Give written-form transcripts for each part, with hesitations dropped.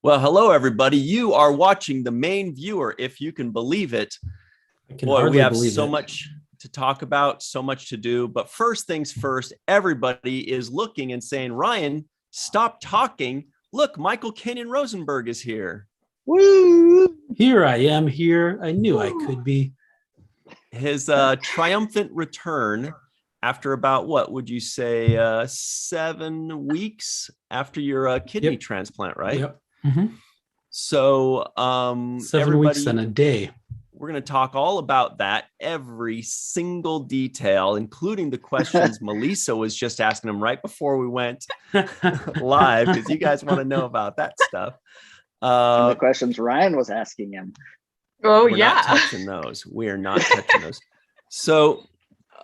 Well, hello, everybody. You are watching The Main Viewer, if you can believe it. Boy, we have so much to talk about, so much to do. But first things first, everybody is looking and saying, Ryan, stop talking. Look, Michael Kenyon Rosenberg is here. Woo! Here I am here. I knew I could be. His triumphant return after about, what would you say, 7 weeks after your kidney transplant, right? Yep. Mm-hmm. So 7 weeks and a day. We're going to talk all about that, every single detail, including the questions Melissa was just asking him right before we went live, because you guys want to know about that stuff. And the questions Ryan was asking him. Oh, we're not touching those. We're not touching those. So,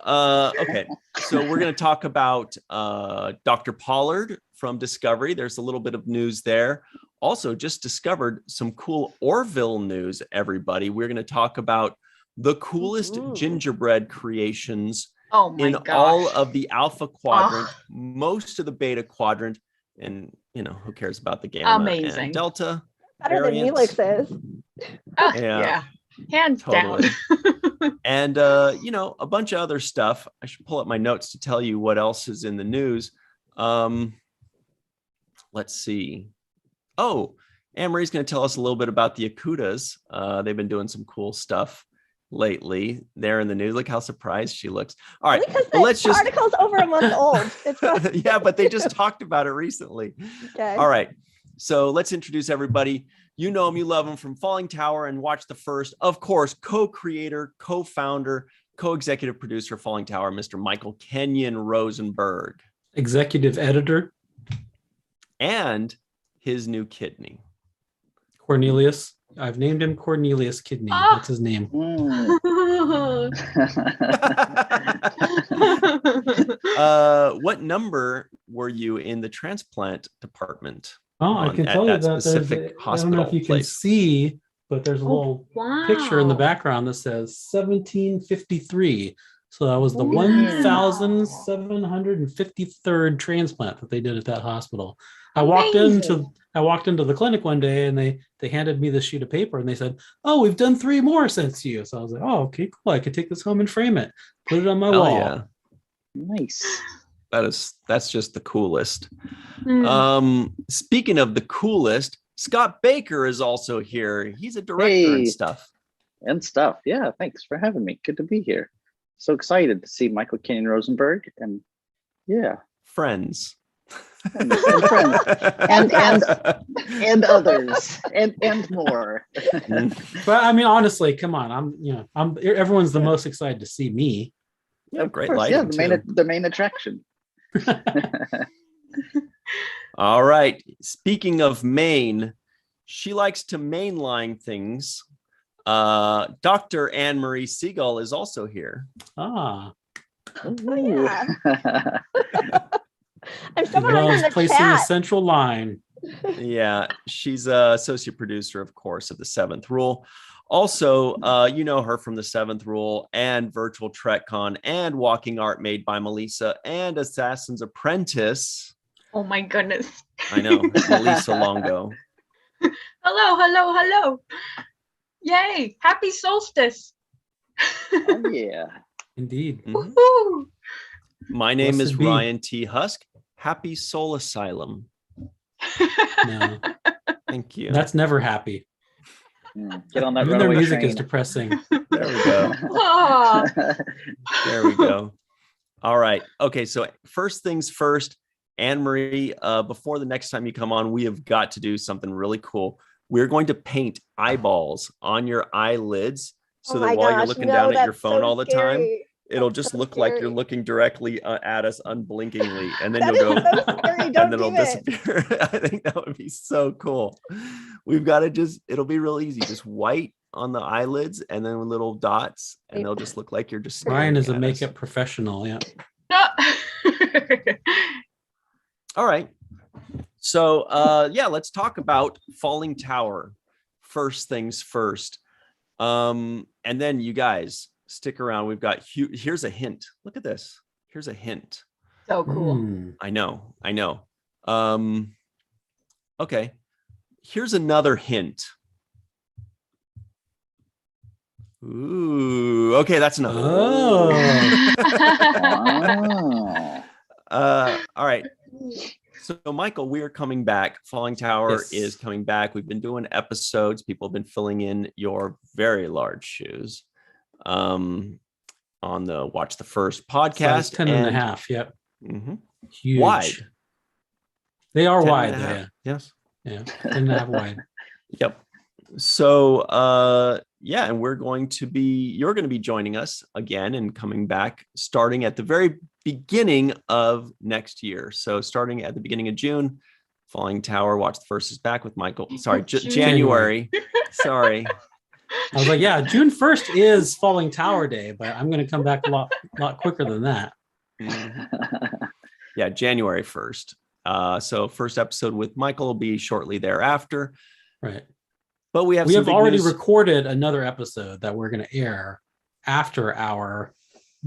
okay. So we're going to talk about Dr. Pollard from Discovery. There's a little bit of news there. Also, just discovered some cool Orville news, everybody. We're going to talk about the coolest gingerbread creations in all of the Alpha Quadrant, most of the Beta Quadrant, and, you know, who cares about the Gamma and Delta Better variants. than Neelix is. Yeah. Hands totally. down. And, you know, a bunch of other stuff. I should pull up my notes to tell you what else is in the news. Let's see. Oh, Anne-Marie's going to tell us a little bit about the Akutas. They've been doing some cool stuff lately. They're in the news. Look how surprised she looks. All right, because the article's over a month old. Yeah, but they just talked about it recently. Okay. All right, so let's introduce everybody. You know him, you love him from Falling Tower and Watch the First. Of course, co-creator, co-founder, co-executive producer of Falling Tower, Mr. Michael Kenyon Rosenberg. Executive editor. And his new kidney. Cornelius. I've named him Cornelius Kidney. That's his name. What number were you in the transplant department? Oh, I can tell you that specific hospital. I don't know if you can see, but there's a little picture in the background that says 1753. So that was the 1,753rd transplant that they did at that hospial. I walked into the clinic one day and they handed me this sheet of paper and they said, "Oh, we've done 3 more since you." So I was like, "Oh, okay, cool. I could take this home and frame it, put it on my wall." Yeah. Nice. That's just the coolest. Speaking of the coolest, Scott Baker is also here. He's a director and stuff. Yeah, thanks for having me. Good to be here. So excited to see Michael Kenyon Rosenberg and friends. and friends and others and more. But I mean, honestly, come on, everyone's the most excited to see me. Yeah, great lighting. Yeah, the main attraction. All right. Speaking of Maine, she likes to mainline things. Dr. Anne-Marie Siegel is also here. Ah. Oh, yeah. I'm someone in the placing chat. a central line. Yeah, she's a associate producer, of course, of The Seventh Rule. Also, you know her from The Seventh Rule and Virtual TrekCon and Walking Art Made by Melissa and Assassin's Apprentice. Oh my goodness. I know, Melissa Longo. Hello. Yay, happy solstice. Oh, yeah. Indeed. Woohoo. My name is Ryan T. Husk. Happy Soul Asylum. No. Thank you. That's never happy. Get on that. Even their music is depressing. There we go. There we go. All right. Okay. So first things first, Anne-Marie, before the next time you come on, we have got to do something really cool. We're going to paint eyeballs on your eyelids so that while you're looking down at your phone all the time, it'll just look like you're looking directly at us unblinkingly, and then you'll go, and then it'll disappear. I think that would be so cool. We've got to it'll be real easy. Just white on the eyelids and then little dots, and they'll just look like you're just Ryan is a makeup professional. Yeah. All right. So, let's talk about Falling Tower. First things first. And then you guys stick around. We've got here's a hint. Look at this. Here's a hint. So cool. I know. Okay. Here's another hint. Ooh, okay, that's enough. Oh. All right. So, Michael, we are coming back. Falling Tower Yes. is coming back. We've been doing episodes. People have been filling in your very large shoes on the Watch the First podcast. Size 10 and a half. Yep. Mhm. Huge. Wide. They are 10 wide. and a half. Yeah. Yes. Yeah. 10 and a half wide. Yep. So, yeah, and you're going to be joining us again and coming back starting at the very beginning of next year. So starting at the beginning of June, Falling Tower, Watch the First is back with Michael. Sorry, January. Sorry. I was like, yeah, June 1st is Falling Tower Day, but I'm going to come back a lot quicker than that. Yeah, January 1st. So first episode with Michael will be shortly thereafter. Right. But we have We some have big already news. recorded another episode that we're going to air after our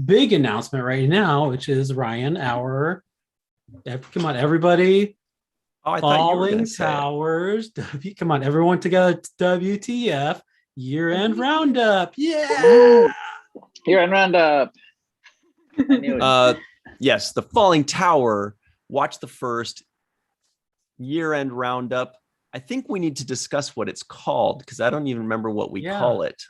big announcement right now, which is Ryan, come on, everybody. Oh, I thought you were Falling going to say it. Towers. Come on, everyone together. WTF year-end roundup. Yeah. Here on Roundup. I knew it. Yes, the Falling Tower, Watch the First year-end roundup. I think we need to discuss what it's called because I don't even remember what we Yeah. call it.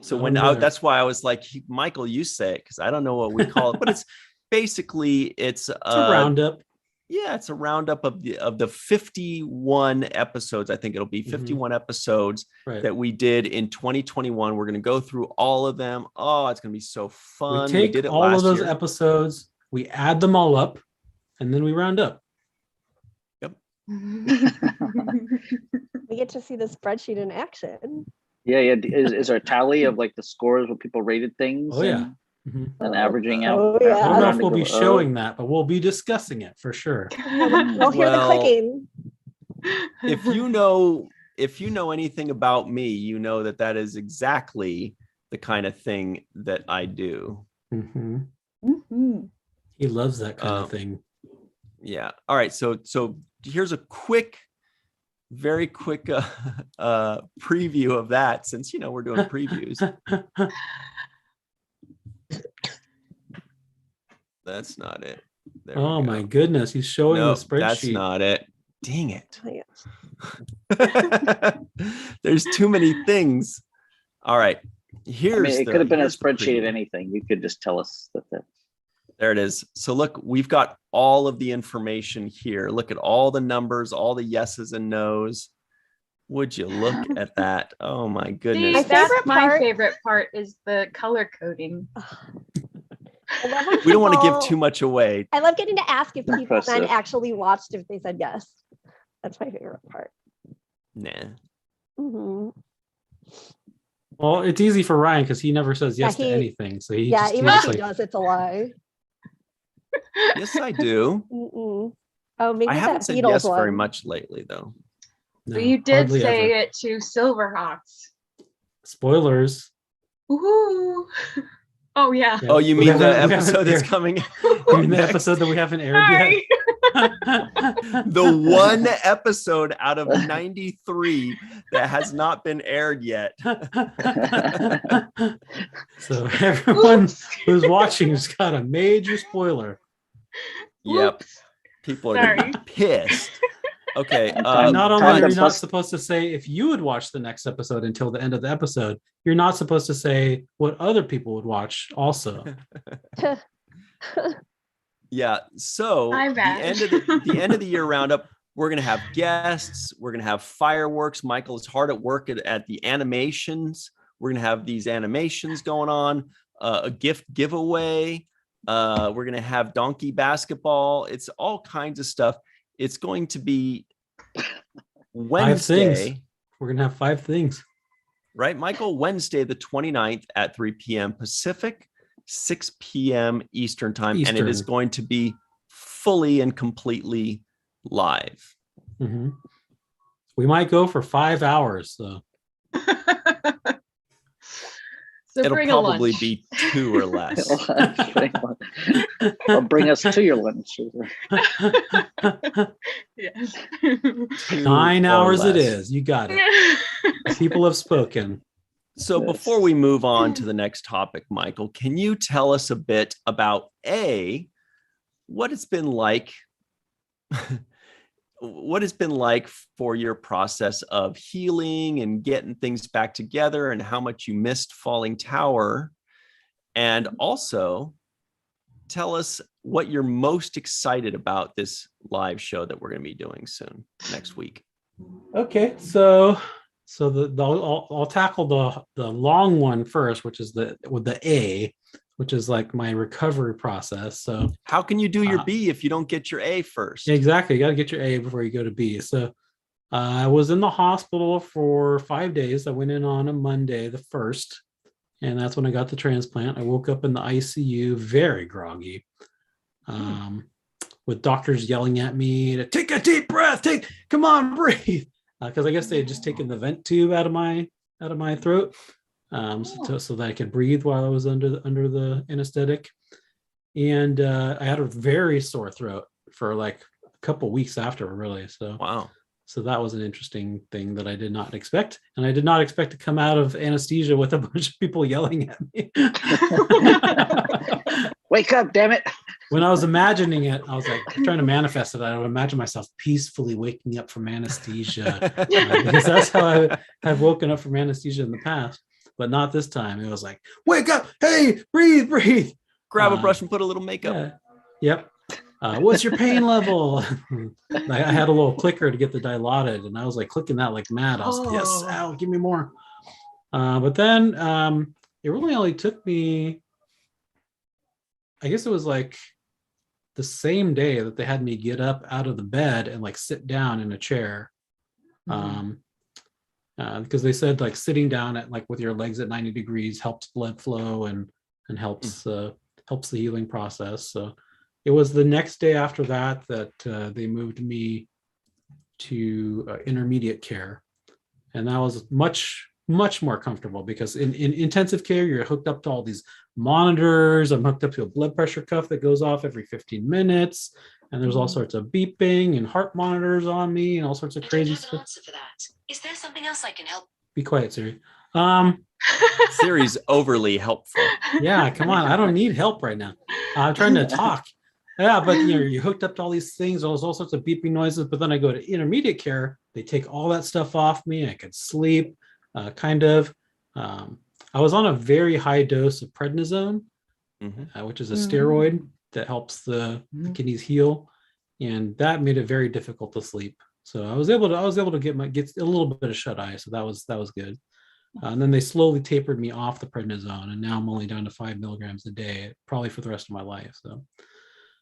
So that's why I was like, Michael, you say it because I don't know what we call it. But it's basically it's It's a roundup. Yeah, it's a roundup of the 51 episodes. I think it'll be 51 episodes Right. that we did in 2021. We're going to go through all of them. Oh, it's going to be so fun. We take did it all last of those year. episodes, we add them all up, and then we round up. We get to see the spreadsheet in action. Yeah. Is there a tally of like the scores where people rated things? Oh, yeah. Mhm. And averaging out. Oh, I yeah. don't know around if to we'll be go, showing that, but we'll be discussing it for sure. We'll hear the Well, clicking. If you know anything about me, you know that is exactly the kind of thing that I do. Mhm. Mhm. He loves that kind of thing. Yeah. All right. So here's a very quick preview of that since we're doing previews. That's not it. There we Oh go. my goodness, he's showing Nope, the spreadsheet. that's not it. Dang it. Oh, yeah. There's too many things. All right. It could have been a here's the spreadsheet of preview. anything. You could just tell us that. There it is. So look, we've got all of the information here. Look at all the numbers, all the yeses and nos. Would you look at that? Oh my goodness. My That's favorite my part- favorite part is the color coding. I love when We don't want to give people- too much away. I love getting to ask if people Impressive. then actually watched if they said yes. That's my favorite part. Nah. hmm Well, it's easy for Ryan because he never says yes Yeah, to anything. So he Yeah, just even he's if he like, does, it's a lie. Yes, I do. Mm-mm. Oh, maybe I haven't that said Beatles yes one. very much lately, though. no, But you did hardly say ever. it to Silverhawks. Spoilers. Woohoo! Oh yeah. Oh, you We mean the haven't episode that's aired- coming? You mean the episode that we haven't aired yet? Sorry. The one episode out of 93 that has not been aired yet. So everyone Oops. who's watching has got a major spoiler. Yep. Oops. People are gonna be Sorry. pissed. Okay. And not only time are to you not bust- supposed to say if you would watch the next episode until the end of the episode, you're not supposed to say what other people would watch also. Yeah. So My the bad. end of the year roundup, we're gonna have guests. We're gonna have fireworks. Michael is hard at work at the animations. We're gonna have these animations going on. A gift giveaway. We're gonna have donkey basketball. It's all kinds of stuff. It's going to be 5 Wednesday, things. We're gonna have 5 things. right, Michael? Wednesday, the 29th at 3 p.m. Pacific, 6 p.m. Eastern time. And it is Eastern. going to be fully and completely live. Mhm. We might go for 5 hours. So So It'll bring probably a lunch. be 2 or less. Or bring us to your lunch. Yes. 2 9 or hours it less. is. You got it. People have spoken. So Yes. before we move on to the next topic, Michael, can you tell us a bit about what it's been like for your process of healing and getting things back together, and how much you missed Falling Tower? And also tell us what you're most excited about this live show that we're going to be doing soon next week. Okay, so I'll tackle the long one first, which is with the A, which is like my recovery process. So How can you do your B if you don't get your A first? exactly, you got to get your A before you go to B. So I was in the hospital for 5 days. I went in on a Monday, the 1st, and that's when I got the transplant. I woke up in the ICU very groggy, with doctors yelling at me to take a deep breath, come on, breathe, because I guess they had just taken the vent tube out of my throat, so that I could breathe while I was under the anesthetic. And I had a very sore throat for like a couple weeks after, really. So Wow. So that was an interesting thing that I did not expect. And I did not expect to come out of anesthesia with a bunch of people yelling at me. Wake up, damn it. When I was imagining it, I was like trying to manifest it. I would imagine myself peacefully waking up from anesthesia, because that's how I've woken up from anesthesia in the past, but not this time. It was like, wake up, hey, breathe. Grab a brush and put a little makeup. Yeah. Yep. What's your pain level? I had a little clicker to get the Dilaudid, and I was like clicking that like mad. I was like, yes, ow, give me more. But then it really only took me, I guess it was like the same day that they had me get up out of the bed and like sit down in a chair. Because they said like sitting down at like with your legs at 90 degrees helps blood flow and helps the healing process. So it was the next day after that they moved me to intermediate care, and that was much more comfortable, because in intensive care you're hooked up to all these monitors. I'm hooked up to a blood pressure cuff that goes off every 15 minutes, and there's all sorts of beeping and heart monitors on me and all sorts of crazy stuff. Answer for that. Is there something else I can help? Be quiet, Siri. Siri's overly helpful. Yeah, come on, I don't need help right now. I'm trying to talk. Yeah, but you're hooked up to all these things, all sorts of beeping noises. But then I go to intermediate care, they take all that stuff off me. I could sleep, kind of. I was on a very high dose of prednisone, which is a steroid that helps the kidneys heal, and that made it very difficult to sleep. So I was able to get a little bit of shut eye. So that was good. And then they slowly tapered me off the prednisone, and now I'm only down to 5 milligrams a day, probably for the rest of my life. So.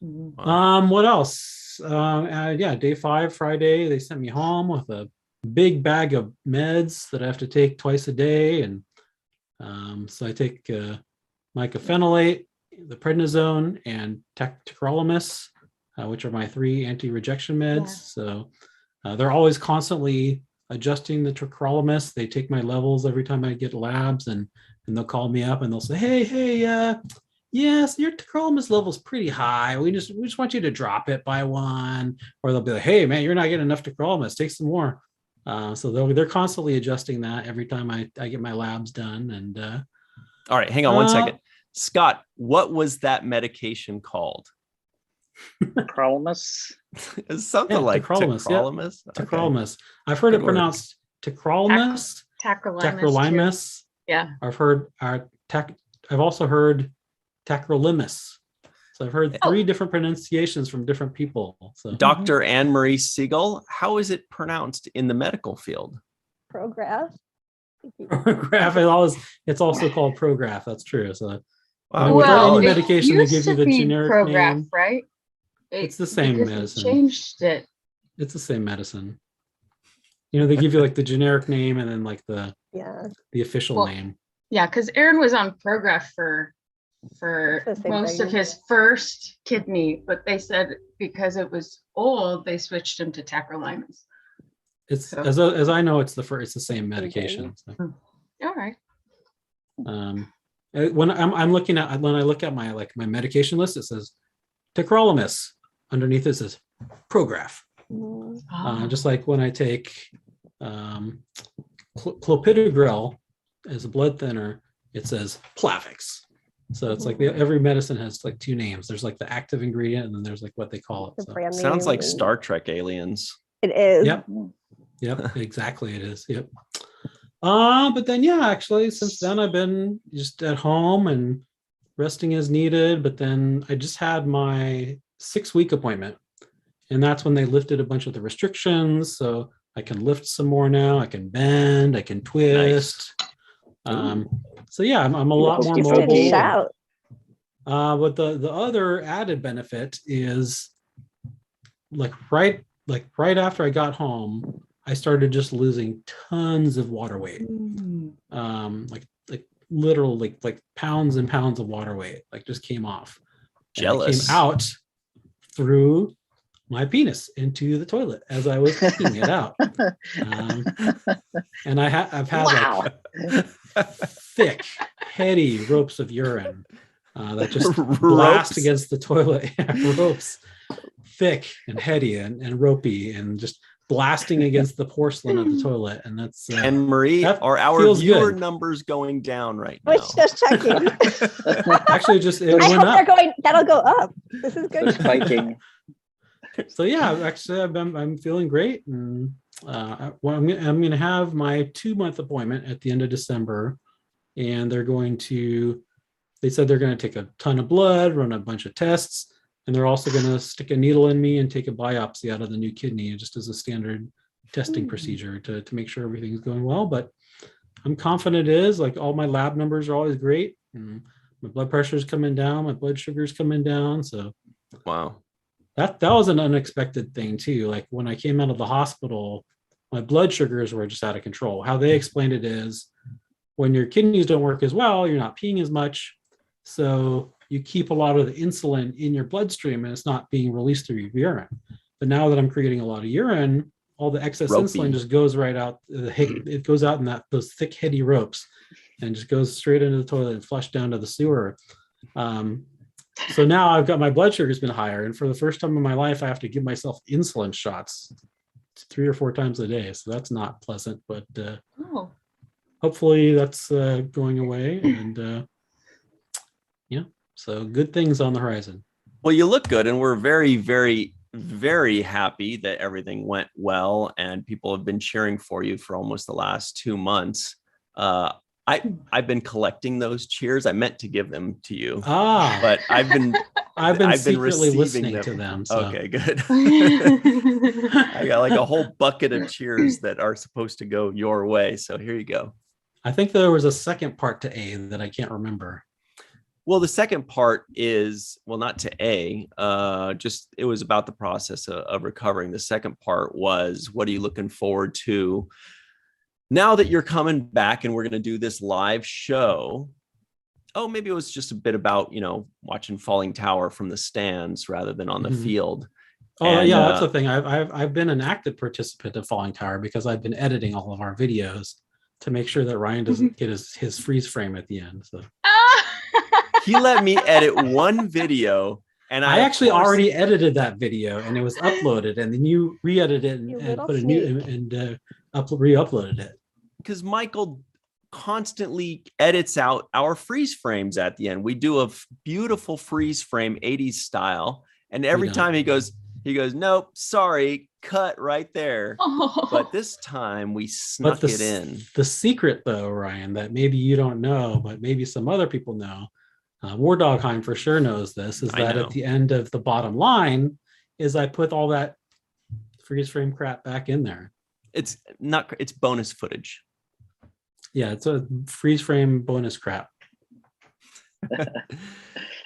Wow. What else? Day 5, Friday, they sent me home with a big bag of meds that I have to take twice a day. And so I take mycophenolate, the prednisone, and tacrolimus, which are my 3 anti-rejection meds. So they're always constantly adjusting the tacrolimus. They take my levels every time I get labs, and they'll call me up and they'll say, hey, yes, your tacrolimus level is pretty high. We just want you to drop it by 1. Or they'll be like, hey, man, you're not getting enough tacrolimus. Take some more. So they're constantly adjusting that every time I get my labs done. And all right, hang on 1 second. Scott, what was that medication called? Tacrolimus. It's something like tacrolimus. Yeah. Tacrolimus. I've heard it pronounced tacrolimus. Tacrolimus. Yeah. I've also heard tacrolimus. So I've heard 3 different pronunciations from different people. So Dr. Anne-Marie Siegel, how is it pronounced in the medical field? Prograph. Prograph. It's also called Prograph. That's true. So Wow. any medication, they give you the generic Prograph, name. right? It's the same because medicine. They changed it. It's the same medicine. They give you like the generic name and then like the official name. Yeah, because Aaron was on Prograph for most of his first kidney, but they said because it was old, they switched him to tacrolimus. As I know, it's the same medication. So. All right. When I'm looking at when I look at my my medication list, it says tacrolimus. Underneath it says Prograf. Just like when I take clopidogrel as a blood thinner, it says Plavix. So it's like every medicine has like two names. There's like the active ingredient, and then there's like what they call it. The So. brand Sounds name like and- Star Trek aliens. It is. Yep, exactly. It is. Yep. But then actually, since then I've been just at home and resting as needed. But then I just had my 6-week appointment, and that's when they lifted a bunch of the restrictions. So I can lift some more now. I can bend. I can twist. So yeah, I'm a lot more Hokey mobile. pokey. Shout. But the other added benefit is like right after I got home, I started just losing tons of water weight. Like literal like pounds and pounds of water weight like just came off. And it Jealous. came out through my penis into the toilet as I was taking it out. And I've had Wow. like thick, heady ropes of urine that just blast against the toilet. Ropes, thick and heady and ropey, and just blasting against the porcelain of the toilet. And that's And Marie, that are our feels viewer good. numbers going down right I now? was just checking. actually just it I went hope up. they're going. That'll go up. This is They're good. spiking. So yeah, actually I'm feeling great, and I'm going to have my 2-month appointment at the end of December, and they said they're going to take a ton of blood, run a bunch of tests, and they're also going to stick a needle in me and take a biopsy out of the new kidney just as a standard testing procedure to make sure everything's going well. But I'm confident it is. Like all my lab numbers are always great, and my blood pressure is coming down, my blood sugar is coming down. So Wow. that was an unexpected thing too. Like when I came out of the hospital, my blood sugars were just out of control. How they explained it is when your kidneys don't work as well, you're not peeing as much. So you keep a lot of the insulin in your bloodstream and it's not being released through your urine. But now that I'm creating a lot of urine, all the excess Ropey. insulin just goes right out. It goes out in those thick, heady ropes and just goes straight into the toilet and flushed down to the sewer. So now I've got my blood sugar's been higher, and for the first time in my life, I have to give myself insulin shots 3 or 4 times a day. So that's not pleasant, but hopefully that's going away. And so good things on the horizon. Well, you look good, and we're very, very, very happy that everything went well, and people have been cheering for you for almost the last 2 months. I've been collecting those cheers. I meant to give them to you, but I've been secretly receiving listening them. to them. So. Okay, good. I got like a whole bucket of cheers that are supposed to go your way. So here you go. I think there was a second part to A that I can't remember. Well, the second part is, well, not to A, just it was about the process of recovering. The second part was, what are you looking forward to now that you're coming back and we're going to do this live show? Oh, maybe it was just a bit about, watching Falling Tower from the stands rather than on the field. Oh, and, yeah, that's the thing. I've been an active participant of Falling Tower because I've been editing all of our videos to make sure that Ryan doesn't get his freeze frame at the end. So he let me edit one video, and I actually already edited that video, and it was uploaded, and then you re-edited it and put a new and re-uploaded it. Because Michael constantly edits out our freeze frames at the end. We do a beautiful freeze frame 80s style, and every time he goes, nope, sorry, cut right there. But this time we snuck it in. The secret though, Ryan, that maybe you don't know, but maybe some other people know, War Dogheim for sure knows this, is that at the end of the bottom line is I put all that freeze frame crap back in there. It's bonus footage. Yeah, it's a freeze frame bonus crap.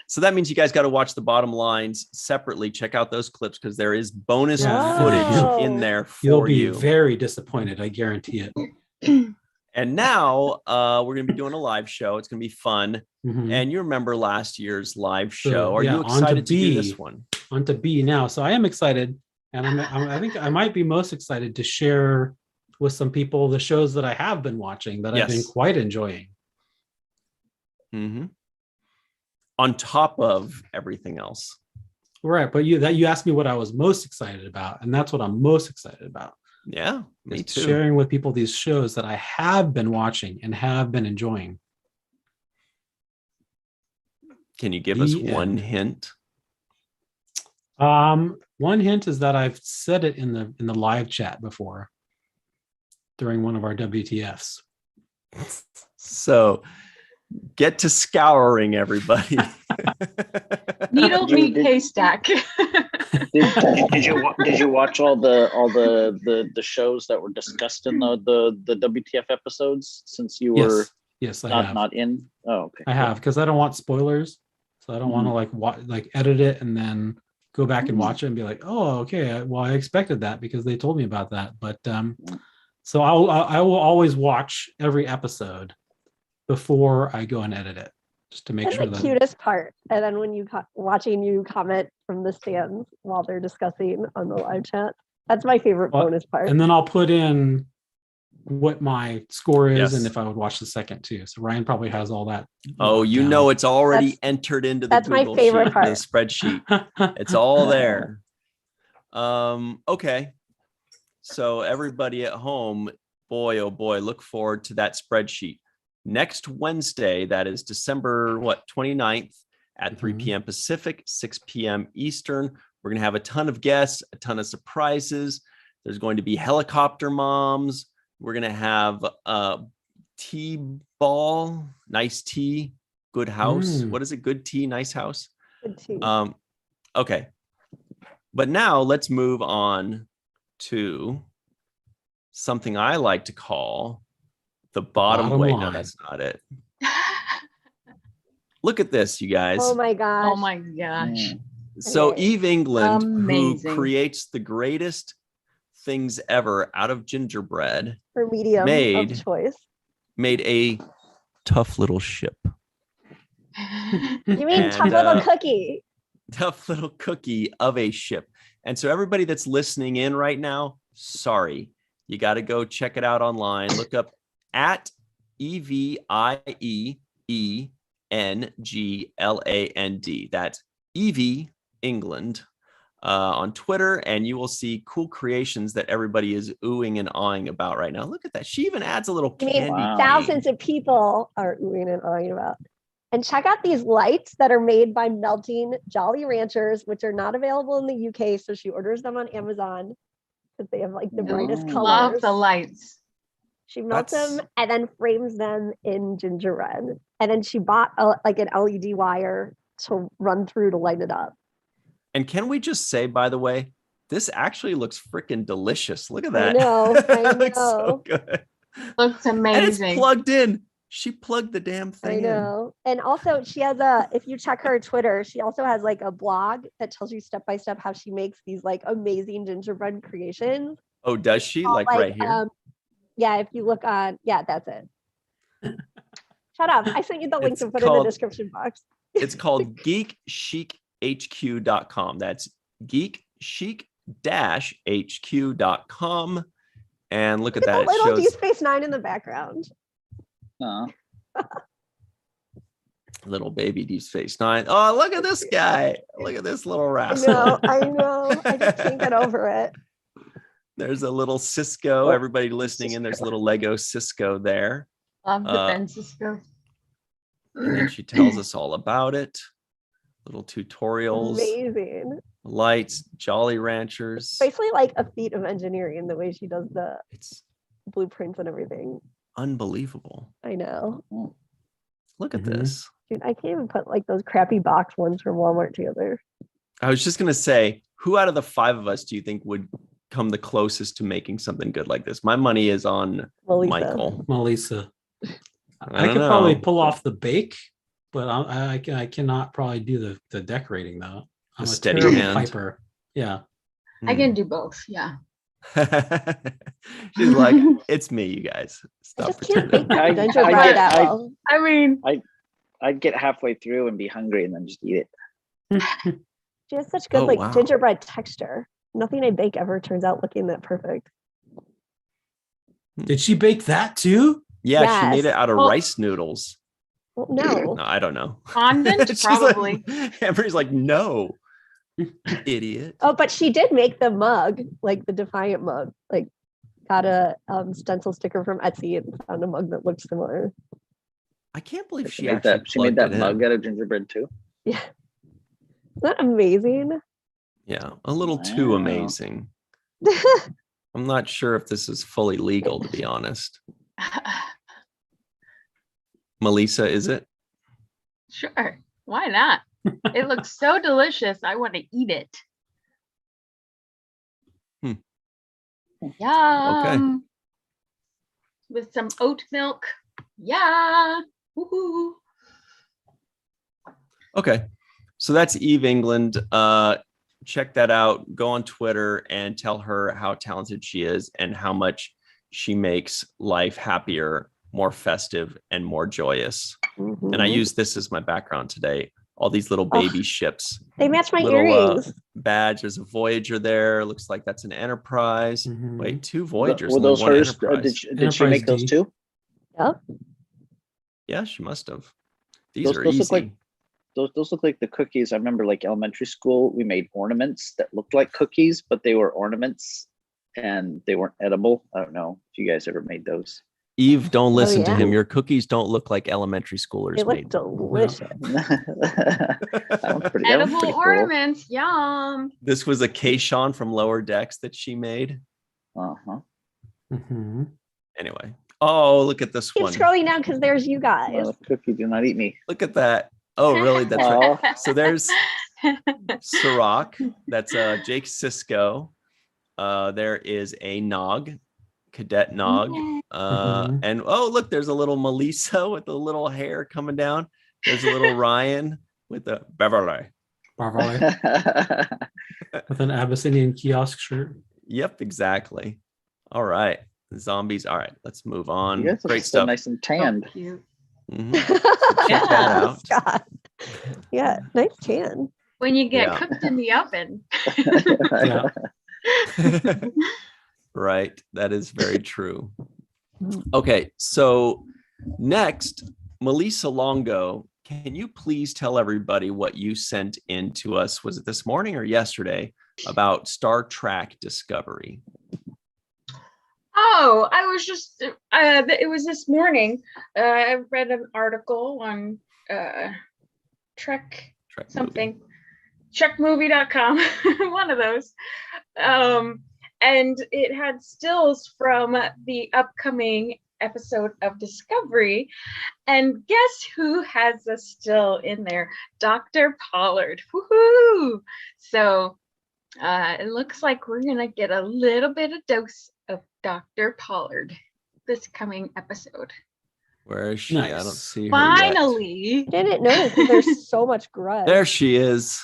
So that means you guys got to watch the bottom lines separately. Check out those clips because there is bonus footage in there for You'll be you. Very disappointed, I guarantee it. And now we're going to be doing a live show. It's going to be fun. Mm-hmm. And you remember last year's live show. So, Are you excited to do B, this one? On to B now. So I am excited. And I think I might be most excited to share with some people the shows that I have been watching that I've been quite enjoying. Mm-hmm. On top of everything else. Right, but you asked me what I was most excited about, and that's what I'm most excited about. Yeah, me too. Sharing with people these shows that I have been watching and have been enjoying. Can you give us one hint? One hint is that I've said it in the live chat before during one of our WTFs. So get to scouring, everybody. Needle meat haystack. Did you watch all the shows that were discussed in the WTF episodes since you were yes I have. not in? Oh, okay. I have, because I don't want spoilers, so I don't want to like edit it and then go back and watch it and be like, oh, okay, well, I expected that because they told me about that. But so I will always watch every episode before I go and edit it, just to make sure the cutest part. And then when you watching you comment from the stands while they're discussing on the live chat, that's my favorite bonus part. And then I'll put in what my score is and if I would watch the second too. So Ryan probably has all that. Oh, you down. know, it's already entered into the Google my favorite sheet, part. the spreadsheet. It's all there. Okay. So everybody at home, boy, oh boy, look forward to that spreadsheet. Next Wednesday, that is December 29th at 3 p.m. Pacific, 6 p.m. Eastern. We're going to have a ton of guests, a ton of surprises. There's going to be helicopter moms. We're going to have tea ball, nice tea, good house. What is it? Good tea, nice house. Good tea. Okay. But now let's move on to something I like to call the bottom way. line. No, that's not it. Look at this, you guys. Oh my gosh. Oh my gosh. So Eve England, Amazing. who creates the greatest things ever out of gingerbread, For medium of choice. made a tough little ship. You mean tough little cookie? Tough little cookie of a ship. And so everybody that's listening in right now, sorry, you got to go check it out online. Look up at EVIEENGLAND. That's Evie England on Twitter, and you will see cool creations that everybody is oohing and awing about right now. Look at that. She even adds a little candy. Thousands of people are oohing and awing about. And check out these lights that are made by melting Jolly Ranchers, which are not available in the UK. So she orders them on Amazon because they have like the brightest colors. Love the lights. She melts them and then frames them in gingerbread. And then she bought like an LED wire to run through to light it up. And can we just say, by the way, this actually looks freaking delicious. Look at that. I know. It looks so good. Looks amazing. And it's plugged in. She plugged the damn thing in. I know. And also she has if you check her Twitter, she also has like a blog that tells you step by step how she makes these like amazing gingerbread creations. Oh, does she? Like right here? Yeah, if you look on, that's it. Shut up. I sent you the link It's to put in the description box. It's called geekchichq.com. That's geekchic-hq.com. And look at that. It little D Space 9 in the background. Little baby D Space 9. Oh, look at this guy. Look at this little rascal. I know. I just can't get over it. There's a little Cisco. Everybody listening in, there's a little Lego Cisco there. Love the Ben Cisco. And then she tells us all about it. Little tutorials. Amazing. Lights, Jolly Ranchers. Basically like a feat of engineering, the way she does the blueprints and everything. Unbelievable. I know. Look at this. Dude, I can't even put like those crappy box ones from Walmart together. I was just going to say, who out of the five of us do you think would come the closest to making something good like this? My money is on Melissa. I could probably pull off the bake, but I cannot probably do the decorating though. I'm a steady terrible hand. piper. Yeah. I can do both. Yeah. She's like, it's me, you guys. Stop pretending. I mean, I'd get halfway through and be hungry and then just eat it. She has such good gingerbread texture. Nothing I bake ever turns out looking that perfect. Did she bake that too? Yeah, she made it out of rice noodles. Well, no. No, I don't know. Fondant, She's probably. Like, Emery's like, no, idiot. Oh, but she did make the mug, like the Defiant mug. Like, got a stencil sticker from Etsy and found a mug that looked similar. I can't believe She she made actually that. She made plugged that it mug in. out of gingerbread too. Yeah. Isn't that amazing? Yeah, a little too Wow. amazing. I'm not sure if this is fully legal, to be honest. Melissa, is it? Sure. Why not? It looks so delicious. I want to eat it. Yum. With some oat milk. Yeah. Woohoo. Okay. So that's Eve England. Check that out. Go on Twitter and tell her how talented she is and how much she makes life happier, more festive, and more joyous. Mhm. And I use this as my background today. All these little baby ships. They match my Little, earrings. Badge. There's a Voyager there. Looks like that's an Enterprise. Mhm. Wait, 2 Voyagers. Were only those one hers? Enterprise. Did she Enterprise make those D. too? Yep. Yeah, she must have. These Those are look easy. like those look like the cookies. I remember like elementary school, we made ornaments that looked like cookies, but they were ornaments and they weren't edible. I don't know if you guys ever made those. Eve, don't listen to yeah. him. Your cookies don't look like elementary schoolers They look made. delicious. that one's pretty Edible cool. ornaments. Yum. This was a Kayshawn from Lower Decks that she made. Uh-huh. Mhm. Anyway. Oh, look at this Keep one. scrolling down because there's you guys. Well, cookie, do not eat me. Look at that. Oh, really? That's right. Oh, So there's Sirach. That's Jake Sisko. There is a Nog, Cadet Nog. Mhm. And oh, look, there's a little Melissa with a little hair coming down. There's a little Ryan with a Beverly. Beverly with an Abyssinian kiosk shirt. Yep, exactly. All right. Zombies. All right, let's move on. you guys look Great so stuff. nice and So tanned. cute. Mhm. Check that out. Scott. Yeah, nice tan. When you get Yeah. cooked in the oven. Yeah. Right. That is very true. Okay. So next, Melissa Longo, can you please tell everybody what you sent in to us? Was it this morning or yesterday about Star Trek Discovery? Oh, I was just, it was this morning. I read an article on Trek Trek something, trekmovie.com, one of those. And it had stills from the upcoming episode of Discovery. And guess who has a still in there? Dr. Pollard. Woohoo! So it looks like we're going to get a little bit of dose of Dr. Pollard this coming episode. Where is she? I don't Nice. see her yet. Finally. I didn't notice because there's so much grudge. There she is.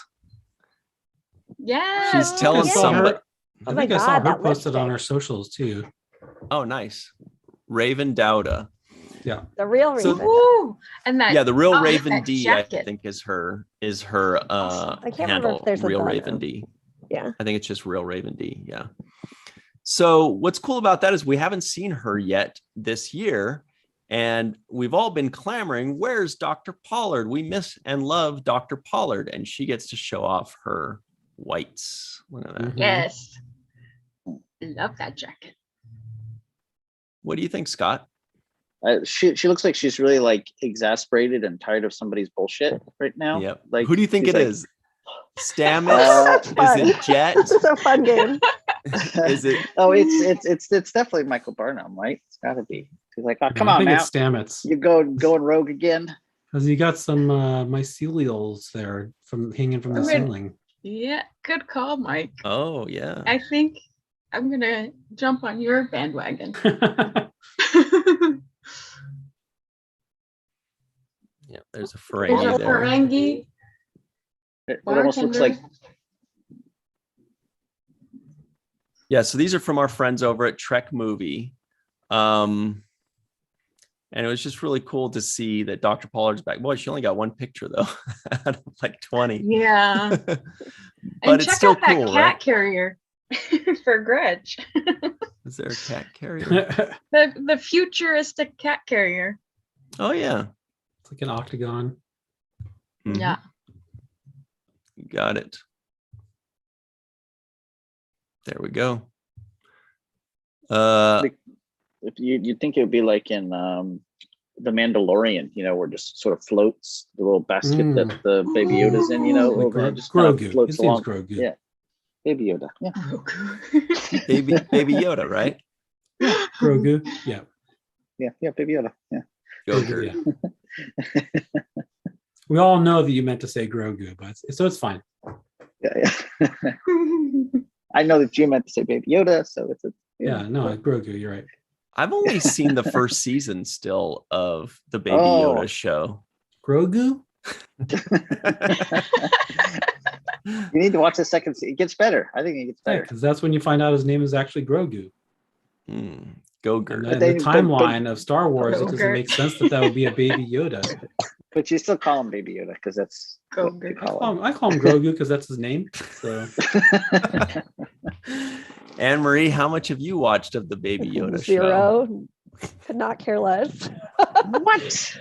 Yeah. She's telling I saw somebody. her. I Oh my think I saw God, her that posted on lipstick. her socials too. Oh, nice. Raven Dowda. Yeah. The real So- reason. Woo! And that, Yeah, the real oh, Raven that D, I jacket. think is her I can't remember handle. if there's a Real dot Raven now. D. Yeah. I think it's just Real Raven D. Yeah. So what's cool about that is we haven't seen her yet this year. And we've all been clamoring, where's Dr. Pollard? We miss and love Dr. Pollard. And she gets to show off her whites. Look at that. Mhm. Yes. Love that jacket. What do you think, Scott? She looks like she's really like exasperated and tired of somebody's bullshit right now. Yep. Like, Who do you think she's it like, is? Stamets? Is Fun. it Jet? This is a fun game. Is it? Oh, it's definitely Michael Barnum, right? It's got to be. He's like, oh, come I on think now, it's Stamets. you going rogue again. Because you got some mycelials there from hanging from the I'm gonna- ceiling. Yeah, good call, Mike. Oh, yeah. I think I'm gonna jump on your bandwagon. Yeah, there's a There's Ferengi a there. Ferengi. It almost looks like Yeah, so these are from our friends over at Trek Movie. And it was just really cool to see that Dr. Pollard's back. Boy, she only got one picture though, out of like 20. Yeah. But And it's check still out that cool, cat right? carrier for Grudge. Is there a cat carrier? The futuristic cat carrier. Oh yeah. like an octagon. Mhm. Yeah. You got it. There we go. If you'd think it would be like in the Mandalorian, where just sort of floats the little basket that the Baby Yoda's in, Like over just kind of Grogu. floats His name's along. Grogu. Yeah, Baby Yoda. Yeah. Baby Yoda, right? Grogu. Yeah. Yeah, Baby Yoda. Yeah. Joker. Yeah. We all know that you meant to say Grogu, but it's fine. Yeah. I know that you meant to say Baby Yoda, so it's Yeah, no, Grogu, you're right. I've only seen the first season still of the Baby Oh. Yoda show. Grogu? You need to watch the second season. It gets better. I think it gets Yeah, better. because that's when you find out his name is actually Grogu. Goger. And But then they- the but- timeline of Star Wars, it doesn't Grogu. make sense that would be a Baby Yoda. But you still call him Baby Yoda because that's what Grogu. you call him. I call him Grogu because that's his name. So Anne Marie, how much have you watched of the Baby Yoda show? 0. Could not care less. What?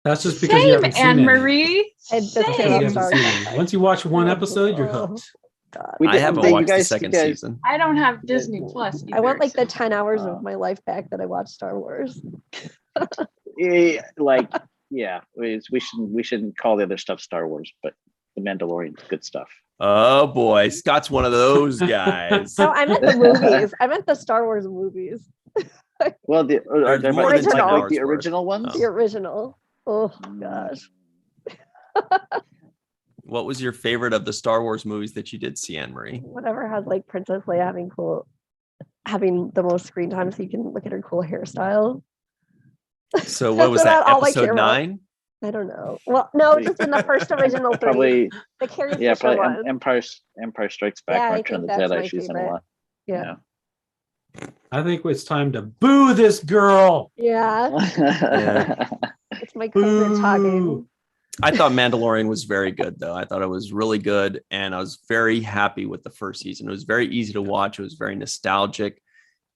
that's just because you Same, haven't seen Anne any. Marie. I just Because gave you up haven't Star seen Wars. any. Once you watch one episode, you're Oh, hooked. God. We I did- haven't you watched the guys- second you guys- season. I don't have Disney Plus. I want like the either, 10 hours Oh. of my life back that I watched Star Wars. We shouldn't call the other stuff Star Wars, but the Mandalorian's good stuff. Oh boy, Scott's one of those guys. No, I meant the movies. I meant the Star Wars movies. Well, are there more like, than 10 like hours the worth. original ones? Oh. The original. Oh gosh. What was your favorite of the Star Wars movies that you did see, Anne Marie? Whatever has like Princess Leia having the most screen time so you can look at her cool hairstyle. So what was That's that? all I Episode care about. 9? I don't know. Well, no, just in the first original 3. Probably, The Carrie yeah, Fisher probably one. Empire Strikes Back. Yeah, I Return of think the that's Jedi. my She's in a favorite. lot. Yeah. I think it's time to boo this girl. Yeah. Yeah. It's my cousin talking. Boo. I thought Mandalorian was very good, though. I thought it was really good, and I was very happy with the first season. It was very easy to watch. It was very nostalgic.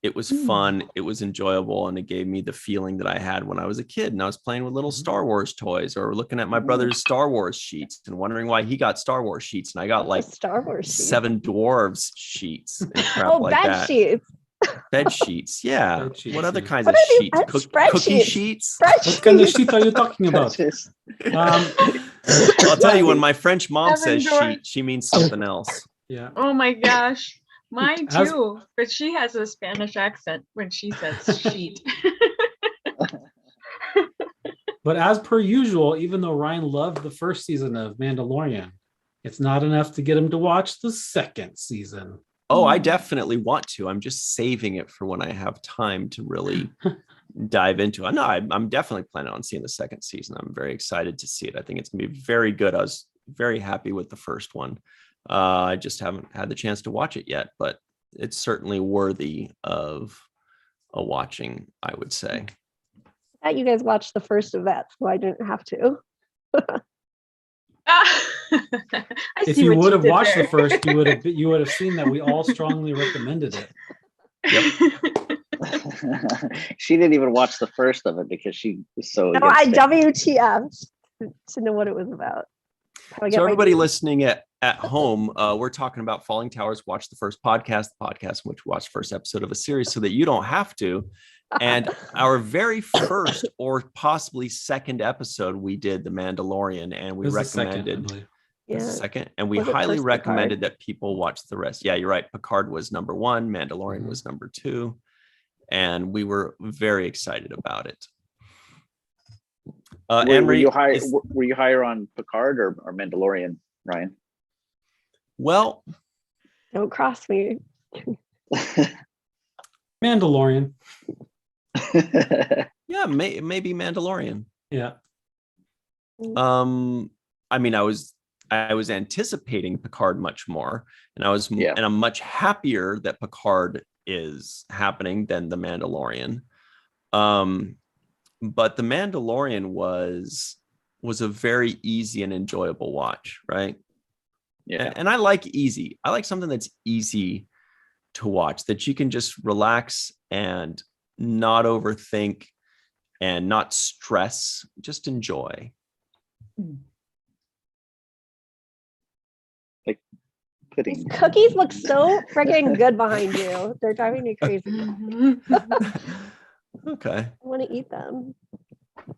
It was fun. It was enjoyable, and it gave me the feeling that I had when I was a kid and I was playing with little Star Wars toys or looking at my brother's Star Wars sheets and wondering why he got Star Wars sheets and I got like The Star Wars sheet. 7 dwarves sheets and crap Oh, like bed that. sheets. Bed sheets, yeah. Bed sheets, What other yeah. kinds What of are they- sheets? that's Cookie spreadsheets. sheets? What kind of sheet are you talking about? Just- I'll tell you, when my French mom Seven says dwarfs. sheet, she means something else. Yeah. Oh my gosh. Mine As- too. But she has a Spanish accent when she says sheet. But as per usual, even though Ryan loved the first season of Mandalorian, it's not enough to get him to watch the second season. Oh, I definitely want to. I'm just saving it for when I have time to really dive into it. No, I'm definitely planning on seeing the second season. I'm very excited to see it. I think it's going to be very good. I was very happy with the first one. I just haven't had the chance to watch it yet, but it's certainly worthy of a watching, I would say. I thought you guys watched the first of that, so I didn't have to. I If see you what would have did watched there. the first, you would have seen that we all strongly recommended it. She didn't even watch the first of it because she was so. No, I against it. WTF to know what it was about. How I get So my everybody news. listening at home, we're talking about Falling Towers. Watch the first podcast in which we watch the first episode of a series so that you don't have to. And our very first or possibly second episode, we did The Mandalorian, and It we was the second, I recommended believe. the Yeah. second, and we Was it highly first recommended Picard? that people watch the rest. Yeah, you're right. Picard was number 1, Mandalorian Mhm. was number 2, and we were very excited about it. Were Anne-Marie, were you higher on Picard or Mandalorian, Ryan? well, Don't cross me. Mandalorian. yeah, maybe Mandalorian. Yeah. I mean, I was anticipating Picard much more, and Yeah. and I'm much happier that Picard is happening than the Mandalorian. But the Mandalorian was a very easy and enjoyable watch, right? Yeah. And I like easy. I like something that's easy to watch, that you can just relax and not overthink. and not stress. Just enjoy. Like These pudding. cookies look so friggin' good behind you. They're driving me crazy. Okay. I want to eat them.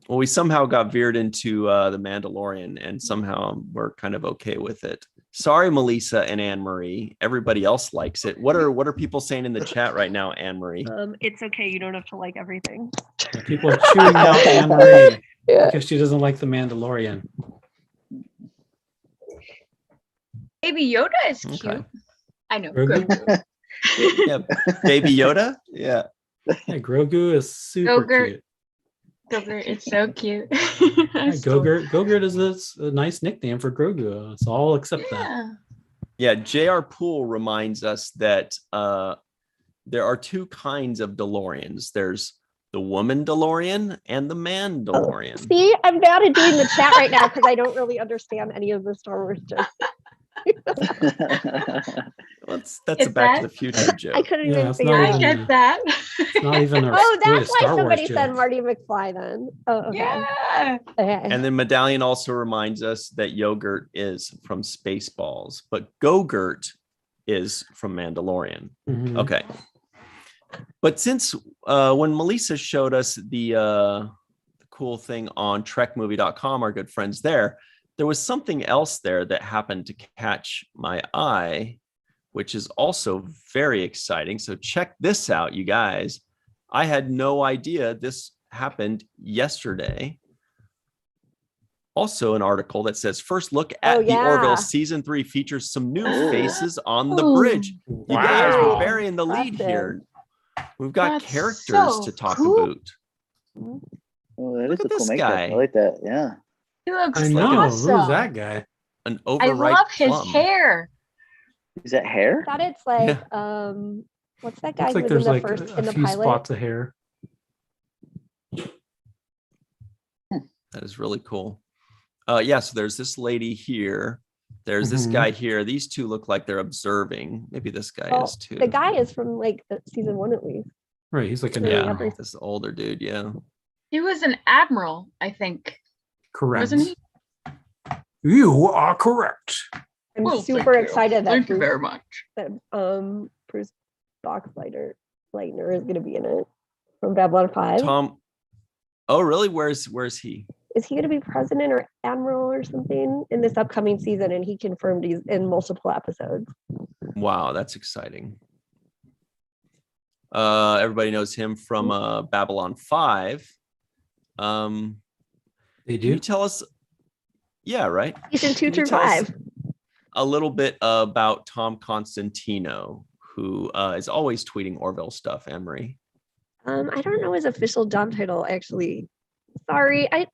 Well, we somehow got veered into the Mandalorian, and somehow we're kind of okay with it. Sorry, Melissa and Anne Marie. Everybody else likes it. What are people saying in the chat right now, Anne Marie? It's okay. You don't have to like everything. Yeah, people are chewing out Anne Marie Yeah. because she doesn't like the Mandalorian. Baby Yoda is cute. Okay. I know. Grogu? Grogu. Yeah, Baby Yoda. Yeah. Yeah, Grogu is super Gogurt. cute. Gogurt is so cute. Yeah, Gogurt is a nice nickname for Grogu. So I'll accept that. Yeah. Yeah. J.R. Poole reminds us that there are two kinds of DeLoreans. There's the woman DeLorean and the man DeLorean. See, I'm bad at doing the chat right now because I don't really understand any of the Star Wars jokes. That's a Back to the Future I joke. couldn't Yeah, even it's figure not it I out. even- get that. It's not even a Oh, really a that's why Star Wars somebody joke. said Marty McFly then. Oh, okay. Yeah. Okay. And then Medallion also reminds us that yogurt is from Spaceballs, but Go-Gurt is from Mandalorian. Mhm. Okay. But since when Melissa showed us the cool thing on trekmovie.com, our good friends there was something else there that happened to catch my eye, which is also very exciting. So check this out, you guys. I had no idea this happened yesterday. Also an article that says first look at Oh, the yeah. Orville season 3 features some new faces on the Ooh. bridge. You guys, Wow. we're burying the lead Impressive. here. We've got That's characters so to talk cool. about. Oh, that Look is at a cool this makeup. guy. I like that. Yeah. He looks I know. awesome. Who's that guy? An I overripe love his plum. hair. Is that hair? I thought it's like, Yeah. what's that guy Looks who like was in there's the like first a in the few pilot? spots of hair. That is really cool. Yeah, so there's this lady here. There's this Mhm. guy here. These two look like they're observing. Maybe this guy Oh, is too. the guy is from like season 1 at least. Right, he's like an Yeah. admiral. Yeah, this older dude. Yeah. He was an admiral, I think. Correct. Wasn't he? You are correct. I'm Well, super thank you. excited that Thank you Bruce, very much. that Bruce Boxleitner is going to be in it from Babylon 5. Tom. Oh, really? Where's he? Is he going to be president or admiral or something in this upcoming season? And he confirmed he's in multiple episodes. Wow, that's exciting. Everybody knows him from Babylon 5. They Can you do. tell us? Yeah, right. Season 2 Can you through tell us 5. a little bit about Tom Constantino, who is always tweeting Orville stuff, Anne-Marie? I don't know his official job title actually. Sorry, I'm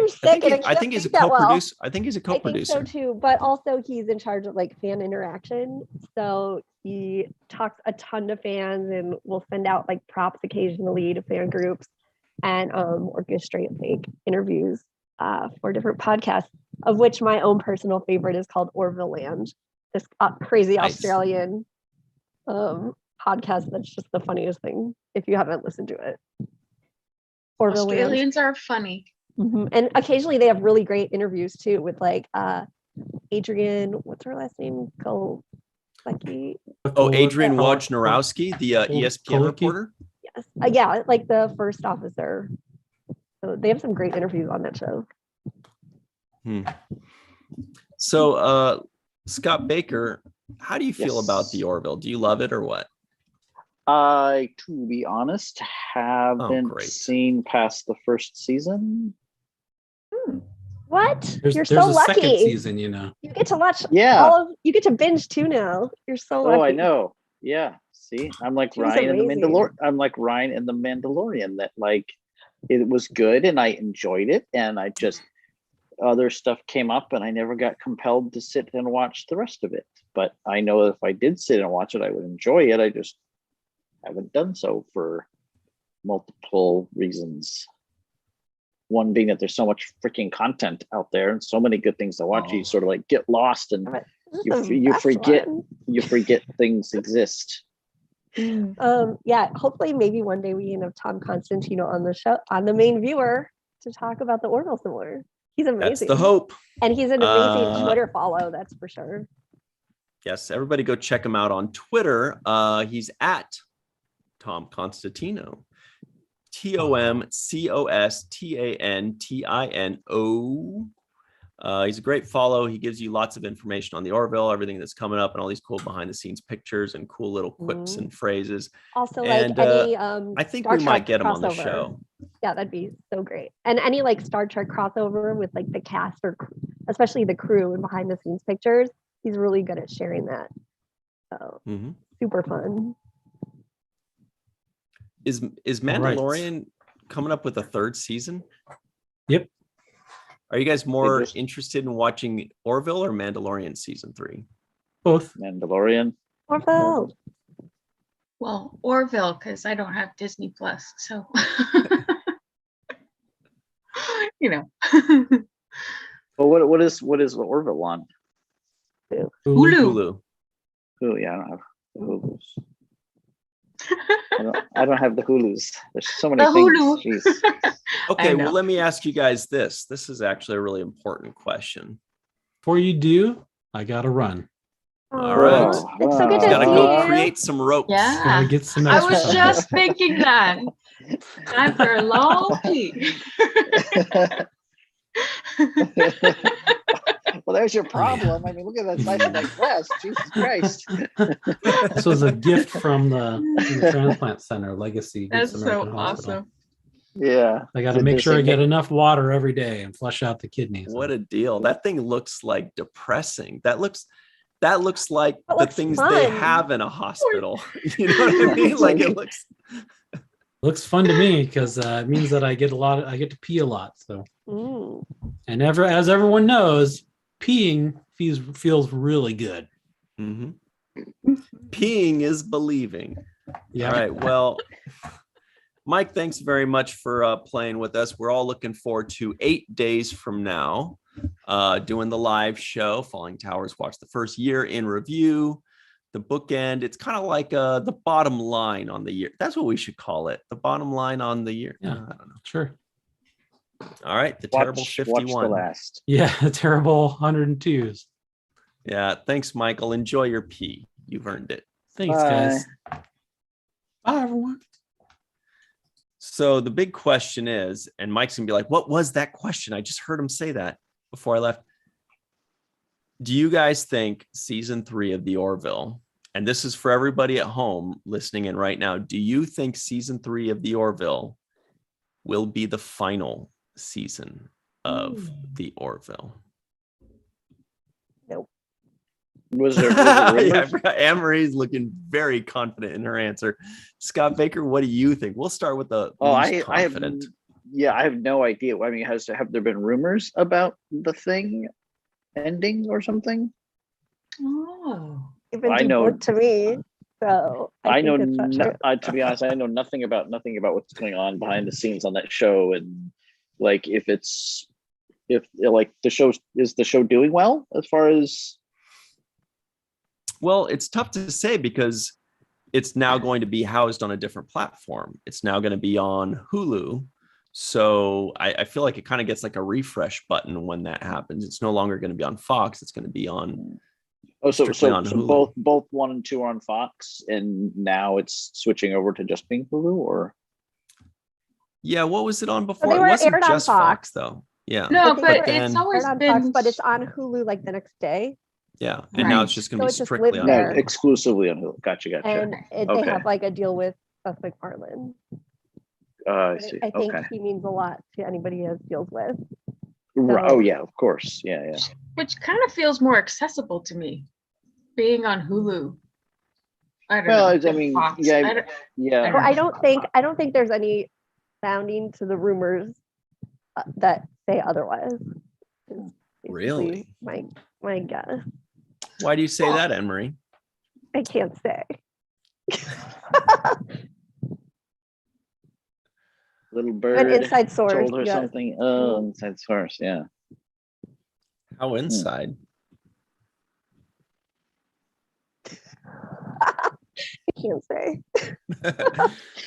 sick. I think he's a that well. co-producer. I think he's a I think co-producer. so too, but also he's in charge of like fan interaction. So he talks a ton to fans and will send out like props occasionally to fan groups and orchestrate like interviews for different podcasts, of which my own personal favorite is called Orville Land, this crazy Nice. Australian podcast that's just the funniest thing if you haven't listened to it. Orville Land. Australians are funny. Mhm. And occasionally they have really great interviews too with like Adrian, what's her last name? Oh, Adrian Kol- Wojnarowski, the ESPN Kolicki? reporter. Yes. Yeah, like the first officer. So they have some great interviews on that show. So, Scott Baker, how do you feel Yes. about the Orville? Do you love it or what? I, to be honest, haven't great. seen past the first season. What? There's You're a so second lucky. season, you know. You get to watch Yeah. you get to binge too now. You're so lucky. Oh, I know. Yeah. See, I'm like She's Ryan in the amazing. Mandalorian. I'm like Ryan in the Mandalorian. That like it was good and I enjoyed it, and I just other stuff came up and I never got compelled to sit and watch the rest of it. But I know if I did sit and watch it, I would enjoy it. I just haven't done so for multiple reasons. One being that there's so much freaking content out there and so many good things to watch. You sort of like get lost and This is you the you best forget one. you forget things exist. Yeah, hopefully maybe one day we can have Tom Constantino on the show, on the main viewer, to talk about the Orville some more. He's amazing. That's the hope. And he's an amazing Twitter follow, that's for sure. Yes, everybody go check him out on Twitter. He's at Tom Constantino. TomCostantino. He's a great follow. He gives you lots of information on the Orville, everything that's coming up, and all these cool behind the scenes pictures and cool little quips and phrases. Also, and, like any I think Star we might Trek get him on the crossover. show. Yeah, that'd be so great. And any like Star Trek crossover with like the cast or especially the crew and behind the scenes pictures. He's really good at sharing that. So super fun. Is Mandalorian coming up with a third season? Yep. Are you guys more interested in watching Orville or Mandalorian season 3? Both. Mandalorian. Orville. Well, Orville, because I don't have Disney Plus, so you know. Well, what is Orville on? Hulu. Oh yeah, I don't have the Hulus. I don't have the Hulus. There's so many things. Jeez. Okay, well, let me ask you guys this. This is actually a really important question. Before you do, I gotta run. All right. It's so good to gotta see go you. create some ropes. Yeah. Gotta get some I extra was just thinking that. Time for a long pee. Well, there's your problem. I mean, look at that size of that glass. Jesus Christ. This was a gift from the transplant center, Legacy. That's Good so Samaritan Hospital. awesome. Yeah. I got to make sure I get enough water every day and flush out the kidneys. What a deal. That thing looks like depressing. That looks like the looks things fun. they have in a hospital. You know what I mean? Like it looks fun to me because it means that I get to pee a lot. So, and as everyone knows, peeing feels really good. Peeing is believing. Yeah. All right. Well, Mike, thanks very much for playing with us. We're all looking forward to 8 days from now, doing the live show, Falling Towers, watch the first year in review, the bookend. It's kind of like the bottom line on the year. That's what we should call it. The bottom line on the year. Yeah, I don't know. Sure. All right. The terrible 51. Watch the last. Yeah, the terrible 102s. Yeah. Thanks, Michael. Enjoy your pee. You've earned it. Thanks, Bye. guys. Bye, everyone. So the big question is, and Mike's gonna be like, what was that question? I just heard him say that before I left. Do you guys think season 3 of the Orville, and this is for everybody at home listening in right now, do you think season 3 of the Orville will be the final season of the Orville? Nope. Was there Yeah, rumors? Anne-Marie's looking very confident in her answer. Scott Baker, what do you think? We'll start with the least confident. I have no idea. I mean, have there been rumors about the thing ending or something? Oh. I know to me. So I know. think it's not true. To be honest, I know nothing about what's going on behind the scenes on that show, and like if like the show doing well as far as. Well, it's tough to say because it's now going to be housed on a different platform. It's now going to be on Hulu. So I feel like it kind of gets like a refresh button when that happens. It's no longer going to be on Fox. It's going to be on. Oh, so on Hulu. both 1 and 2 are on Fox, and now it's switching over to just being Hulu, or. Yeah, what was it on before? they It were wasn't aired on just Fox. though. Yeah. No, I think but then- it's always on been. Fox, but it's on Hulu like the next day. Yeah, and now it's just going to So be it just strictly lived on. No, there. Hulu. exclusively on Hulu. Gotcha. And they Okay. have like a deal with Seth MacFarlane. I see. I think Okay. he means a lot to anybody he has deals with. Oh yeah, of course. Yeah. Which kind of feels more accessible to me, being on Hulu. I don't Well, know. I mean, Fox. yeah. Yeah. Well, I don't think there's any sounding to the rumors that say otherwise. Is Really? basically my guess. Why do you say that, Anne-Marie? I can't say. Little An bird inside source. told her yes. something. Oh, inside source. Yeah. How inside? can't say.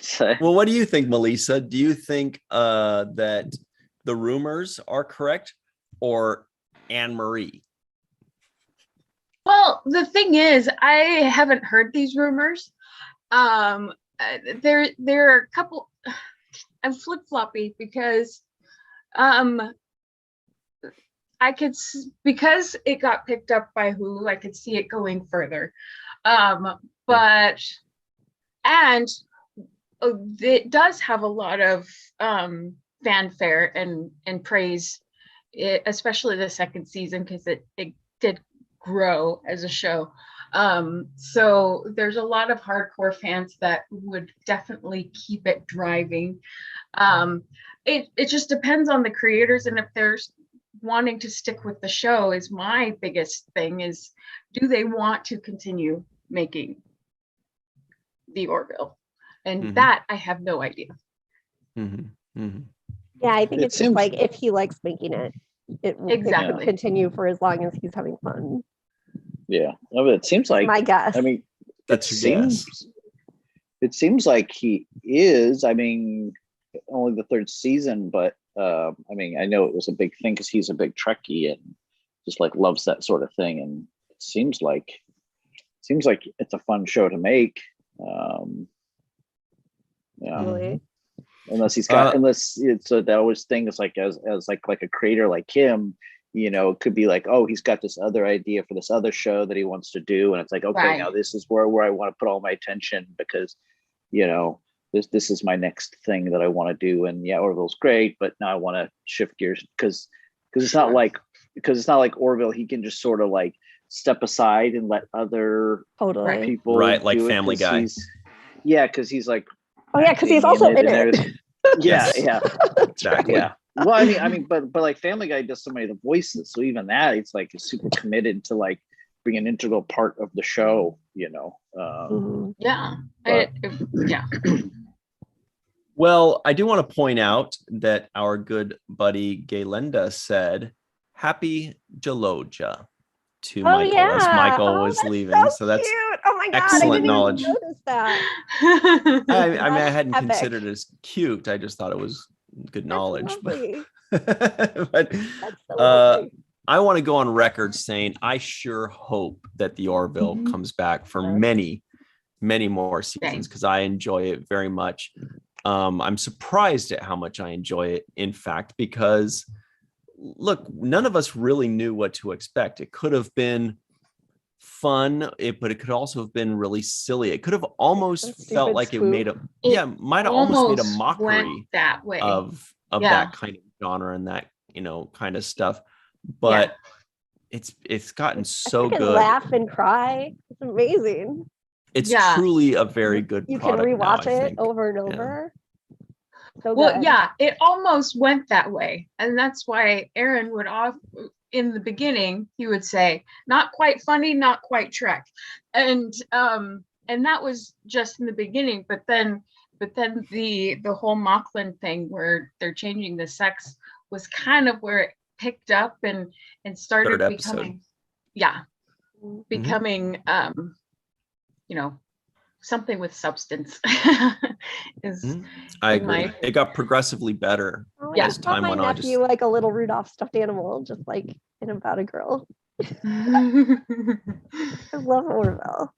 So, Well, what do you think, Melissa? Do you think that the rumors are correct, or Anne Marie? Well, the thing is, I haven't heard these rumors. There are a couple. I'm flip-floppy because because it got picked up by Hulu, I could see it going further. But it does have a lot of fanfare and praise, especially the second season, because it did grow as a show. So there's a lot of hardcore fans that would definitely keep it driving. It just depends on the creators, and if there's wanting to stick with the show is my biggest thing. Is do they want to continue making the Orville? And that I have no idea. Yeah, I think it's just like if he likes making it, it will continue for as long as he's having fun. Yeah, I mean, it seems like my guess. I mean, That's your guess. It seems like he is. I mean, only the third season, but I mean, I know it was a big thing because he's a big Trekkie and just like loves that sort of thing. And it seems like it's a fun show to make. Yeah. Really? Unless he's got, unless it's that always thing is like as like a creator like him, you know, it could be like, oh, he's got this other idea for this other show that he wants to do, and it's like, okay, now this is where I want to put all my attention because, you know, this is my next thing that I want to do. And yeah, Orville's great, but now I want to shift gears because it's not like Orville, he can just sort of like step aside and let other people like Family Guy. Because he's like, oh yeah, because he's also in it. Yeah, exactly. Yeah. Well, I mean, but like Family Guy does so many of the voices, so even that, it's like super committed to like being an integral part of the show, you know. Yeah. Well, I do want to point out that our good buddy Gaylenda said, "Happy Jaloja" to Michael as Michael was leaving. So that's cute. Oh my god, excellent I didn't knowledge. even notice that. I mean, I hadn't epic. considered it as cute. I just thought it was good knowledge. But I want to go on record saying I sure hope that the Orville comes back for many, many more seasons because I enjoy it very much. I'm surprised at how much I enjoy it, in fact, because look, none of us really knew what to expect. It could have been fun, but it could also have been really silly. It could have almost felt like it made might have almost made a mockery that way of that kind of genre and that, you know, kind of stuff. But it's gotten so good. Laugh and cry. It's amazing. It's truly a very good you product. You can rewatch it over and over. So well, good. yeah, it almost went that way. And that's why Aaron would in the beginning, he would say, not quite funny, not quite Trek. And that was just in the beginning, but then the whole Mocklin thing where they're changing the sex was kind of where it picked up and started becoming you know, something with substance. I agree. It got progressively better as time went on. Nephew, like a little Rudolph stuffed animal, just like in About a Girl. I love Orville.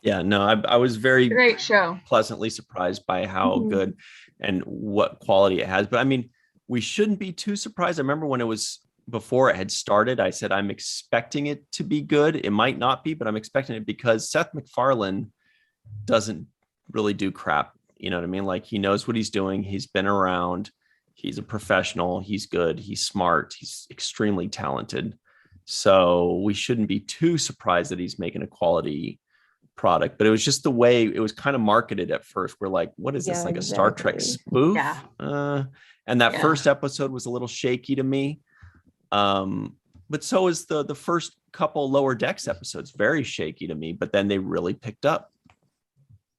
Yeah, no, I was very great show. Pleasantly surprised by how good and what quality it has. But I mean, we shouldn't be too surprised. I remember when it was before it had started, I said I'm expecting it to be good. It might not be, but I'm expecting it because Seth MacFarlane doesn't really do crap. You know what I mean? Like he knows what he's doing. He's been around. He's a professional. He's good. He's smart. He's extremely talented. So we shouldn't be too surprised that he's making a quality product. But it was just the way it was kind of marketed at first. We're like, what is this? Like a Star Trek spoof? Yeah. And that first episode was a little shaky to me. But so is the first couple Lower Decks episodes, very shaky to me, but then they really picked up.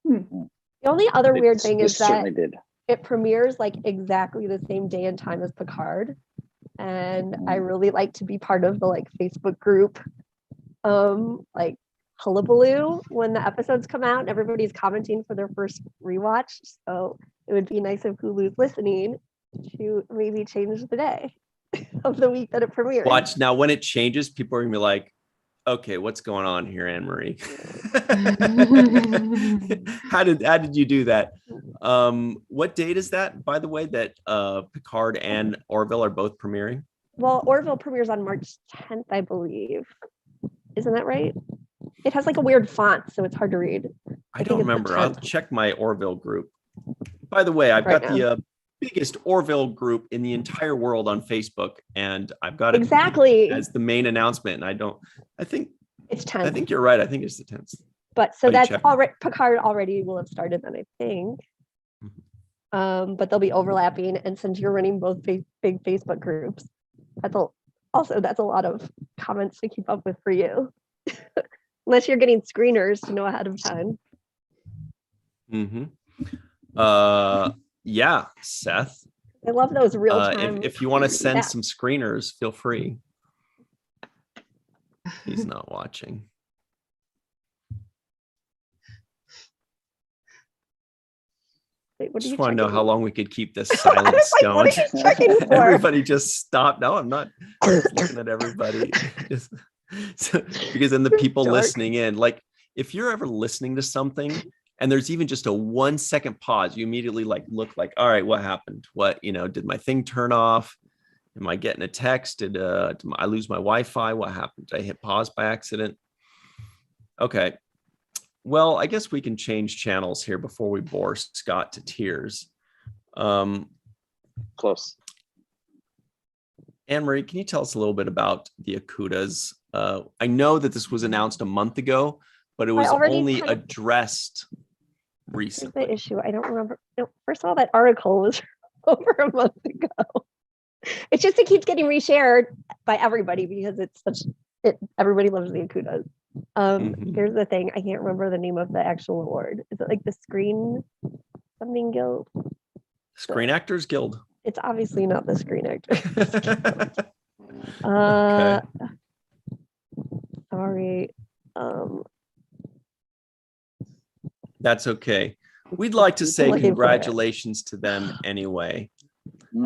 The only other weird thing is that it premieres like exactly the same day and time as Picard. And I really like to be part of the like Facebook group, like hullabaloo when the episodes come out and everybody's commenting for their first rewatch. So it would be nice if Hulu's listening to maybe change the day of the week that it premieres. Watch now, when it changes, people are gonna be like, okay, what's going on here, Anne Marie? How did you do that? What date is that, by the way, that Picard and Orville are both premiering? Well, Orville premieres on March 10th, I believe. Isn't that right? It has like a weird font, so it's hard to read. I don't think it's the remember. I'll 10th. check my Orville group. By the way, I've Right got the biggest Orville group in the entire world on Facebook, and I've got it Exactly. as the main announcement. And I think It's 10th. I think you're right. I think it's the 10th. But so Let me that's check. already Picard already will have started then, I think. But they'll be overlapping, and since you're running both big Facebook groups, that's a lot of comments to keep up with for you. Unless you're getting screeners to know ahead of time. Yeah, Seth. I love those real time. If you want to send Yeah. some screeners, feel free. He's not watching. Wait, what are Just you want to know checking? how long we could keep this I silence was like, going. what are you checking for? Everybody just stop. No, I'm not just looking at everybody. Because then the people Dork. listening in, like if you're ever listening to something and there's even just a 1 second pause, you immediately like look like, all right, what happened? What, did my thing turn off? Am I getting a text? Did I lose my Wi-Fi? What happened? Did I hit pause by accident? Okay. Well, I guess we can change channels here before we bore Scott to tears. Close. Anne Marie, can you tell us a little bit about the Akutas? I know that this was announced a month ago, but it was already only kind of- addressed Here's recently. the issue. I don't remember. No, first of all, that article was over a month ago. It's just it keeps getting reshared by everybody because everybody loves the Akutas. Mhm. Here's the thing. I can't remember the name of the actual award. Is it like the Screen something guild? Screen Actors Guild. It's obviously not the Screen Actors. Okay. Sorry. That's okay. We'd like to say Looking for it. congratulations to them anyway.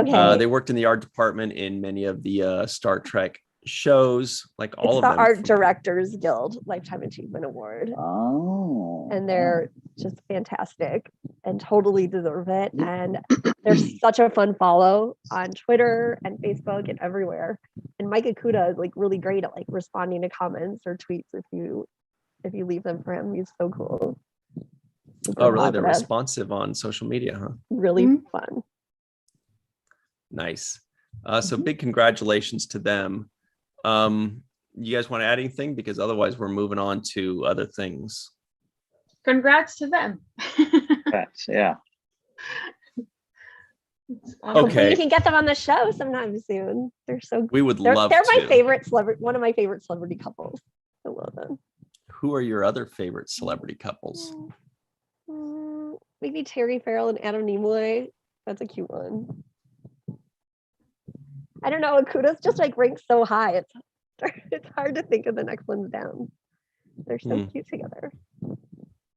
Okay. They worked in the art department in many of the Star Trek shows, like all It's of the them. Art Directors Guild Lifetime Achievement Award. Oh. And they're just fantastic and totally deserve it. And they're such a fun follow on Twitter and Facebook and everywhere. And Mike Ikuda is like really great at like responding to comments or tweets if you leave them for him. He's so cool. Super Oh, really? They're positive. responsive on social media, huh? Really Mhm. fun. Nice. So big congratulations to them. You guys want to add anything? Because otherwise we're moving on to other things. Congrats to them. Yeah. It's awesome. Okay. Hopefully you can get them on the show sometime soon. They're so We would they're love my to. favorite celebrity, one of my favorite celebrity couples. I love them. Who are your other favorite celebrity couples? Maybe Terry Farrell and Adam Nimoy. That's a cute one. I don't know. Akuda's just like ranked so high. It's hard to think of the next ones down. They're so cute together.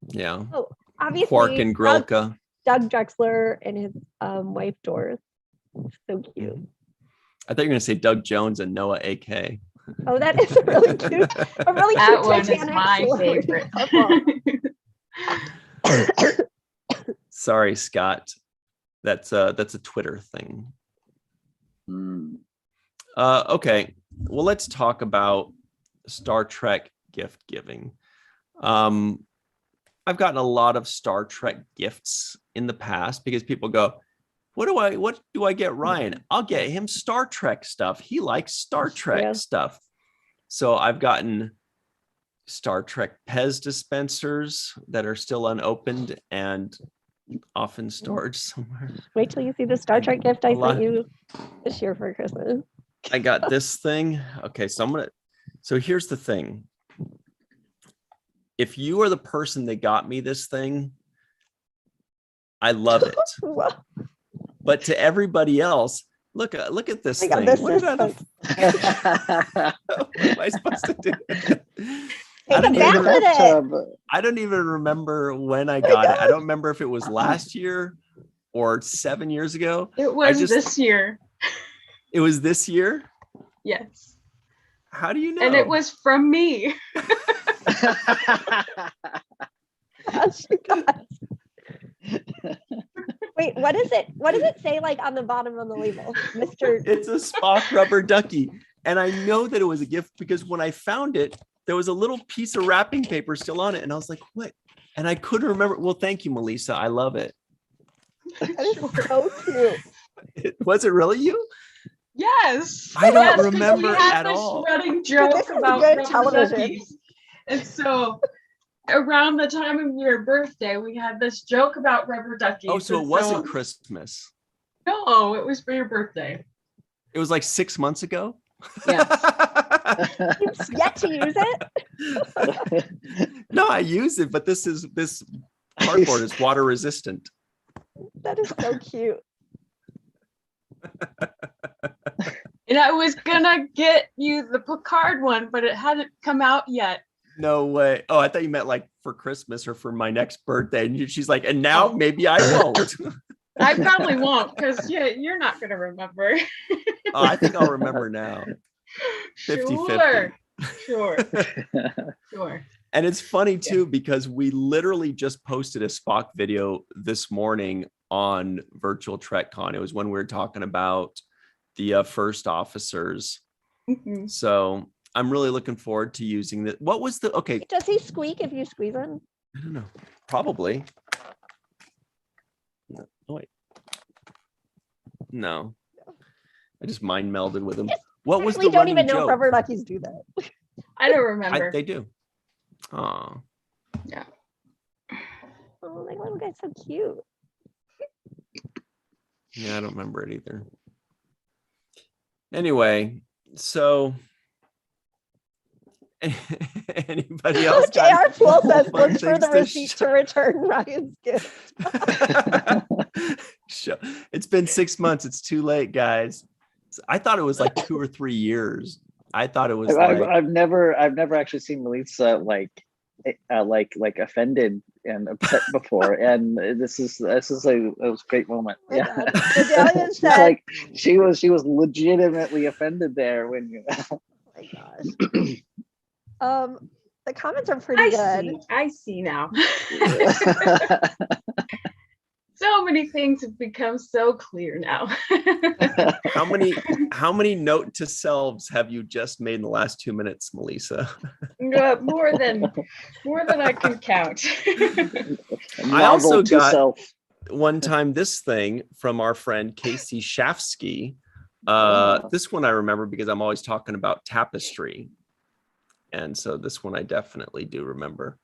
Yeah. Oh, obviously, Quark and Grilka. Doug Drexler and his wife Doris. So cute. I thought you were going to say Doug Jones and Noah A.K. Oh, that is really cute. A really That cute one is Titanic my celebrity favorite. couple. Sorry, Scott. That's a Twitter thing. Okay. Well, let's talk about Star Trek gift giving. I've gotten a lot of Star Trek gifts in the past because people go, what do I get Ryan? I'll get him Star Trek stuff. He likes Star Trek Yeah. stuff. So I've gotten Star Trek Pez dispensers that are still unopened and off in storage somewhere. Wait till you see the Star Trek gift I A lot. sent you this year for Christmas. I got this thing. Okay, so here's the thing. If you are the person that got me this thing, I love it. Whoa. But to everybody else, look at this Oh my God, thing. this What is kind of- what am I supposed to do? I Take don't it back even- with it. bathtub. I don't even remember when I got it. I don't remember if it was last year or 7 years ago. It was just- this year. It was this year. Yes. How do you know? And it was from me. Gosh, you guys. Wait, what is it? What does it say like on the bottom of the label, Mr. It's a Spock rubber ducky. And I know that it was a gift because when I found it, there was a little piece of wrapping paper still on it. And I was like, what? And I couldn't remember. Well, thank you, Melissa. I love it. That is so cute. Was it really you? Yes. I don't Yes, 'cause remember we had at this all. running joke this is about good rubber television. duckies. And so around the time of your birthday, we had this joke about rubber duckies. Oh, so it and wasn't Christmas. No, it was for your birthday. It was like 6 months ago. Yes. You've yet to use it. No, I use it, but this cardboard is water resistant. That is so cute. And I was gonna get you the Picard one, but it hadn't come out yet. No way. Oh, I thought you meant like for Christmas or for my next birthday. And she's like, and now Oh. maybe I won't. I probably won't, because you're not gonna remember. Oh, I think I'll remember now. 50-50. Sure. Sure. And it's funny too, because we literally just posted a Spock video this morning on Virtual TrekCon. It was when we were talking about the first officers. Mhm. So I'm really looking forward to using that. What was the, okay, Does he squeak if you squeeze him? I don't know. Probably. No, oh, wait. No. I just mind melded with him. What was We the don't running even know joke? rubber duckies do that. I don't remember. They do. Oh, Oh, my little guy's so cute. yeah, I don't remember it either. Anyway, so anybody else? JR Pool says, fun look for things the to receipt to show? return Ryan's gift. It's been 6 months. It's too late, guys. I thought it was like 2 or 3 years. I thought it was like I've never actually seen Melissa like offended and upset before, and this is a great moment. Oh my Yeah, God. Bedelia it's said, like she was legitimately offended there when you. oh my gosh. The comments are pretty good. I see now. So many things have become so clear now. how many note to selves have you just made in the last 2 minutes, Melissa? More than I can count. I also Novel to got- self. One time this thing from our friend Casey Shafsky. This one I remember because I'm always talking about tapestry. And so this one I definitely do remember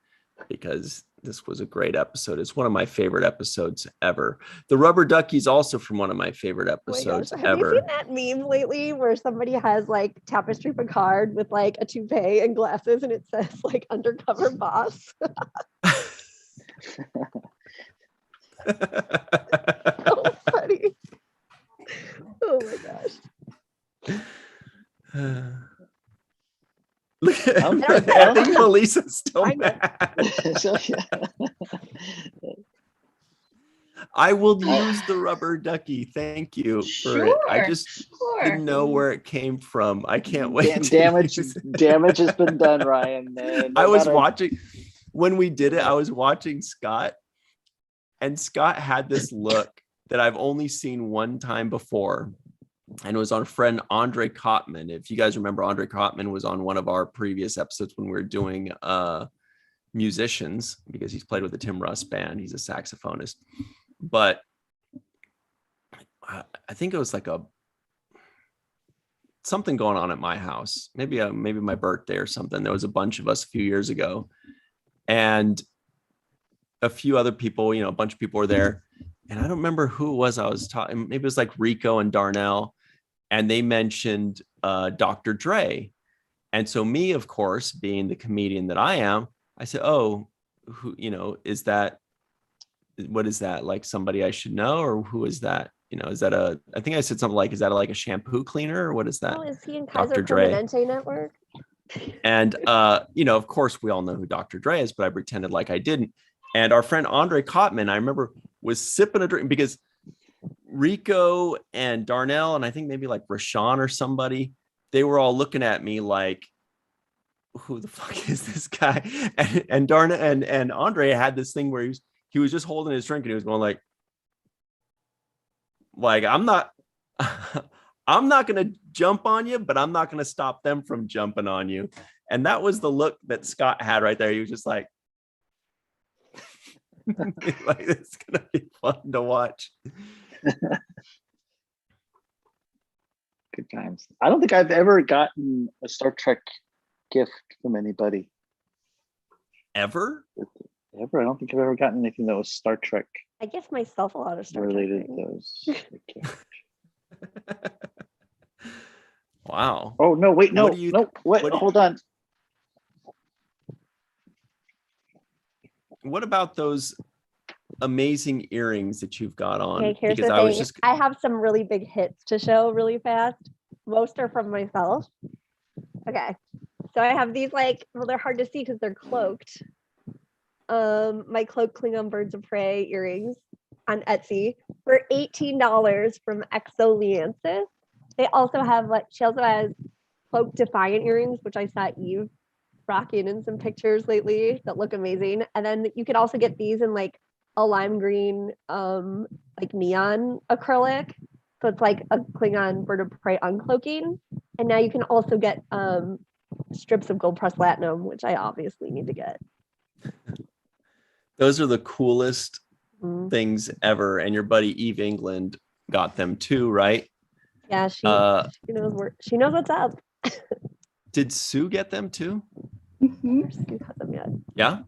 because this was a great episode. It's one of my favorite episodes ever. The rubber ducky's also from one of my favorite Oh my gosh. episodes Have ever. you seen that meme lately where somebody has like tapestry Picard with like a toupee and glasses and it says like undercover boss? So funny. Oh my gosh. Look at, I'm- I think Melissa's still I know. mad. So, yeah. I will use the rubber ducky. Thank you for it. I just Sure. didn't know where it came from. I can't wait. to Damage use it. damage has been done, Ryan. No I was matter- watching when we did it. I was watching Scott, and Scott had this look that I've only seen one time before, and it was on friend Andre Kottman. If you guys remember, Andre Kottman was on one of our previous episodes when we were doing musicians, because he's played with the Tim Russ band. He's a saxophonist, but I think it was like something going on at my house, maybe my birthday or something. There was a bunch of us a few years ago, and a few other people, a bunch of people were there, and I don't remember who it was. I was talking, maybe it was like Rico and Darnell, and they mentioned Dr. Dre. And so me, of course, being the comedian that I am, I said, oh, who, is that, what is that? Like somebody I should know, or who is that? Is that I think I said something like, is that like a shampoo cleaner, or what is that? Oh, is he in Dr. Kaiser Dre. Permanente Network? And of course we all know who Dr. Dre is, but I pretended like I didn't. And our friend Andre Kottman, I remember, was sipping a drink because Rico and Darnell, and I think maybe like Rashawn or somebody, they were all looking at me like, who the fuck is this guy? And Darnell and Andre had this thing where he was just holding his drink and he was going like I'm not gonna jump on you, but I'm not gonna stop them from jumping on you. And that was the look that Scott had right there. He was just like like, it's gonna be fun to watch. Good times. I don't think I've ever gotten a Star Trek gift from anybody. Ever? I don't think I've ever gotten anything that was Star Trek I give myself a lot of Star Trek related. things. Those. Wow. Oh no! Wait, no, What do you- no. What? what do you- Hold on. What about those amazing earrings that you've got on? Okay, here's Because the I was thing. just I have some really big hits to show really fast. Most are from myself. Okay. So I have these they're hard to see because they're cloaked. My cloak Klingon birds of prey earrings on Etsy for $18 from Exoliansis. They also have she also has cloak defiant earrings, which I saw Eve rocking in some pictures lately that look amazing. And then you could also get these in a lime green neon acrylic. So it's like a Klingon bird of prey uncloaking. And now you can also get strips of gold pressed platinum, which I obviously need to get. those are the coolest Mhm. things ever. And your buddy Eve England got them too, right? Yeah, she knows what's up. Did Sue get them too? Mhm. Sue has them yet. Yeah.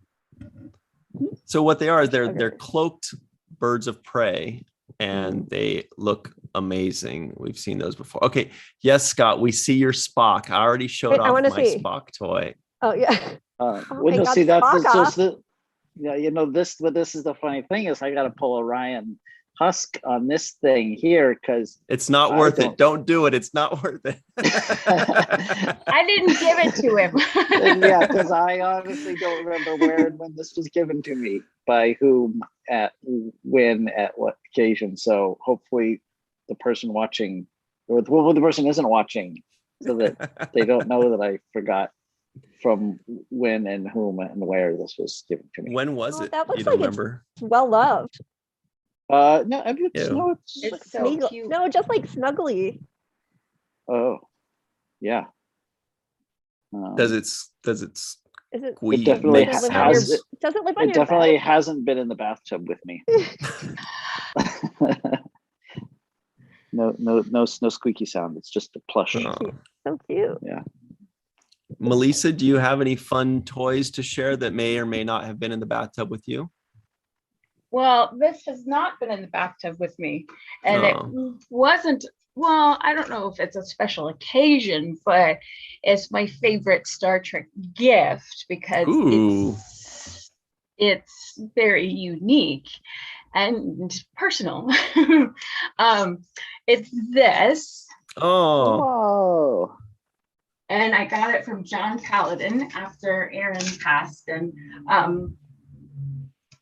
So what they are is they're Okay. cloaked birds of prey, and they look amazing. We've seen those before. Okay. Yes, Scott, we see your Spock. I already showed Wait, I off wanna my see. Spock toy. Oh yeah. Well, my no, God, see, that's Spock off. this. But this is the funny thing is I got to pull a Ryan Husk on this thing here because It's not I worth don't- it. Don't do it. It's not worth it. I didn't give it to him. yeah, because I honestly don't remember where and when this was given to me, by whom, at when, at what occasion. So hopefully the person watching, or the person isn't watching, so that they don't know that I forgot from when and whom and where this was given to me. When was Oh, it? that looks You don't like it's- remember? Well loved. No, I mean, Ew. no, it's It's so Smeagol- cute. No, just snuggly. oh, yeah. Does it Is it? squeeze? definitely Make does it live on your- sounds? Does it live on It your definitely bed? hasn't been in the bathtub with me. No squeaky sound. It's just a plush. Oh. So cute. Melissa, do you have any fun toys to share that may or may not have been in the bathtub with you? Well, this has not been in the bathtub with me. And Oh. it wasn't, well, I don't know if it's a special occasion, but it's my favorite Star Trek gift because Ooh. it's very unique and personal. It's this. Oh, Whoa. And I got it from John Paladin after Aaron passed, and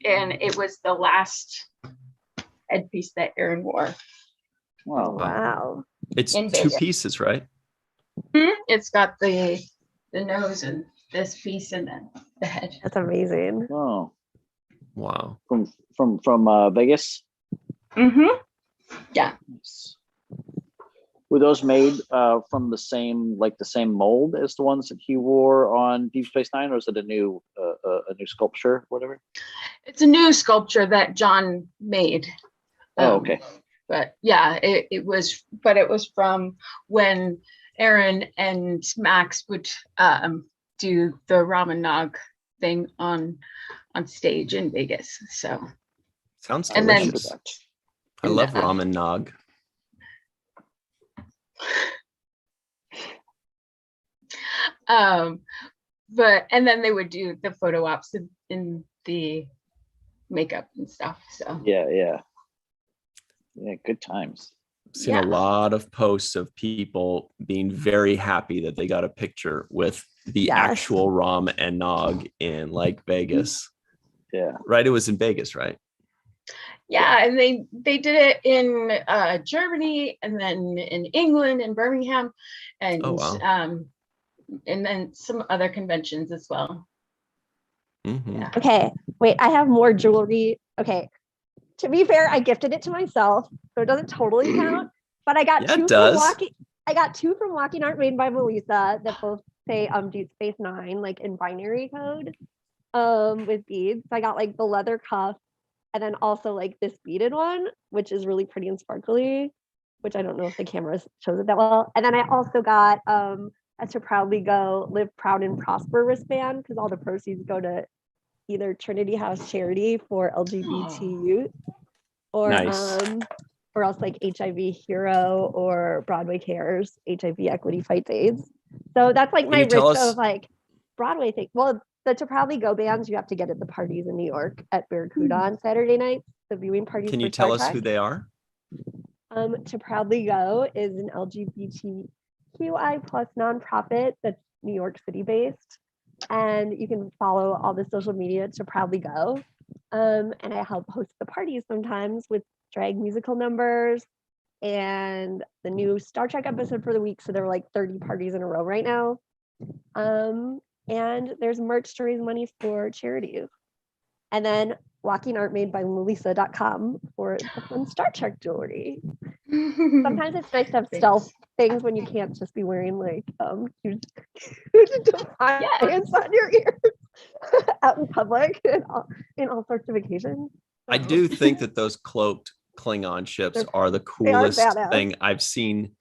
it was the last headpiece that Aaron wore. Wow. Wow. it's In two Vegas. pieces, right? It's got the nose and this piece and then the head. That's amazing. Wow. Wow. From Vegas. Mm-hmm. Nice. Were those made from the same mold as the ones that he wore on Deep Space Nine, or is it a new sculpture, whatever? It's a new sculpture that John made. Oh, okay. But yeah, it was from when Aaron and Max would do the ramen nog thing on stage in Vegas. So Sounds And then- delicious. I love ramen nog. and then they would do the photo ops in the makeup and stuff. So Yeah. Good times. I've seen Yeah. a lot of posts of people being very happy that they got a picture with the Yes. actual Rom and Nog in like Vegas, Yeah. right? It was in Vegas, right? Yeah, and they did it in Germany, and then in England and Birmingham, and Oh, wow. and then some other conventions as well. Mhm. Yeah. Okay, wait, I have more jewelry. Okay, to be fair, I gifted it to myself, so it doesn't totally count. But I got Yeah, it two does. from Walking. I got two from Walking Art Made by Melissa that both say Deep Space Nine, like in binary code, with beads. I got like the leather cuff, and then also like this beaded one, which is really pretty and sparkly, which I don't know if the camera shows it that well. And then I also got a To Proudly Go Live Proud and Prosper wristband, because all the proceeds go to either Trinity House charity for LGBT youth, or Nice. or else like HIV Hero or Broadway Cares HIV Equity Fights AIDS. So that's like my you tell risk us- of like Broadway thing. Well, the To Proudly Go bands you have to get at the parties in New York at Barracuda on Saturday nights, the viewing parties. Can for you tell Star us Trek. who they are? To Proudly Go is an LGBTQI plus nonprofit that's New York City based, and you can follow all the social media To Proudly Go. And I help host the parties sometimes with drag musical numbers and the new Star Trek episode for the week. So there are like 30 parties in a row right now. And there's merch to raise money for charities. And then Walking Art Made by Melissa.com for the fun Star Trek jewelry. Sometimes it's nice to have stealth things when you can't just be wearing like huge defiance on your ears out in public and in all sorts of occasions. I do think that those cloaked Klingon ships are the coolest badass. thing I've seen,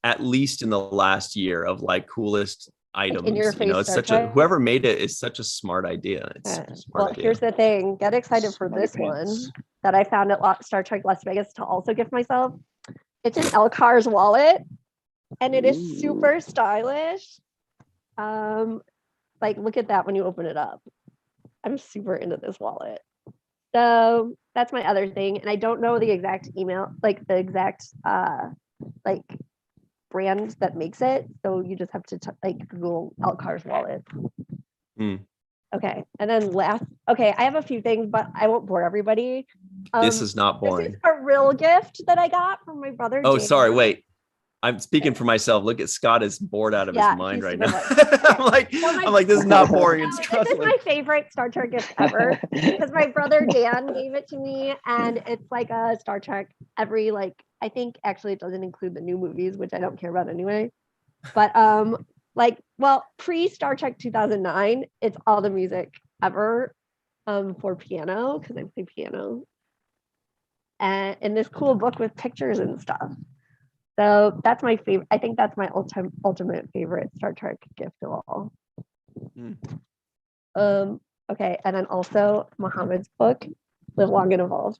at least in the last year, of like coolest items. in your You know, face it's Star such Trek. a whoever made it is such a smart idea. It's such a smart Well, idea. here's the thing. Get excited for Smarty this pants. one that I found at Star Trek Las Vegas to also gift myself. It's an Elcar's wallet, and it is super stylish. Like look at that when you open it up. I'm super into this wallet. So that's my other thing, and I don't know the exact email, like the exact like brand that makes it. So you just have to like Google Elcar's wallet. Hmm. Okay, and then okay, I have a few things, but I won't bore everybody. This is not This boring. is a real gift that I got from my brother. Oh, Dan. sorry. Wait. I'm speaking for myself. Look at Scott is bored out of Yeah, his mind he's right super now. I'm like, this is not boring. It's This is struggling. my favorite Star Trek gift ever because my brother Dan gave it to me, and it's like a Star Trek every like I think actually it doesn't include the new movies, which I don't care about anyway. But pre Star Trek 2009, it's all the music ever for piano because I play piano, and in this cool book with pictures and stuff. So that's my favorite. I think that's my ultimate favorite Star Trek gift of all. Okay, and then also Muhammad's book, Live Long and Evolve.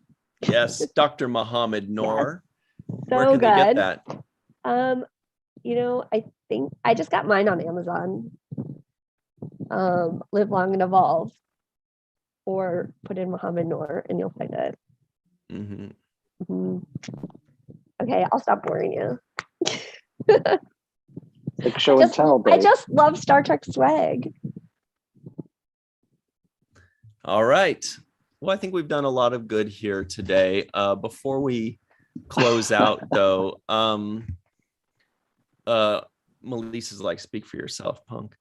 Yes, Dr. Muhammad Noor. So Where can good. they get that? I think I just got mine on Amazon. Live Long and Evolve, or put in Muhammad Noor and you'll find it. Mm-hmm. Okay, I'll stop boring you. Like show and tell day. I just love Star Trek swag. All right. Well, I think we've done a lot of good here today. Before we close out, though, Melissa's like, speak for yourself, punk.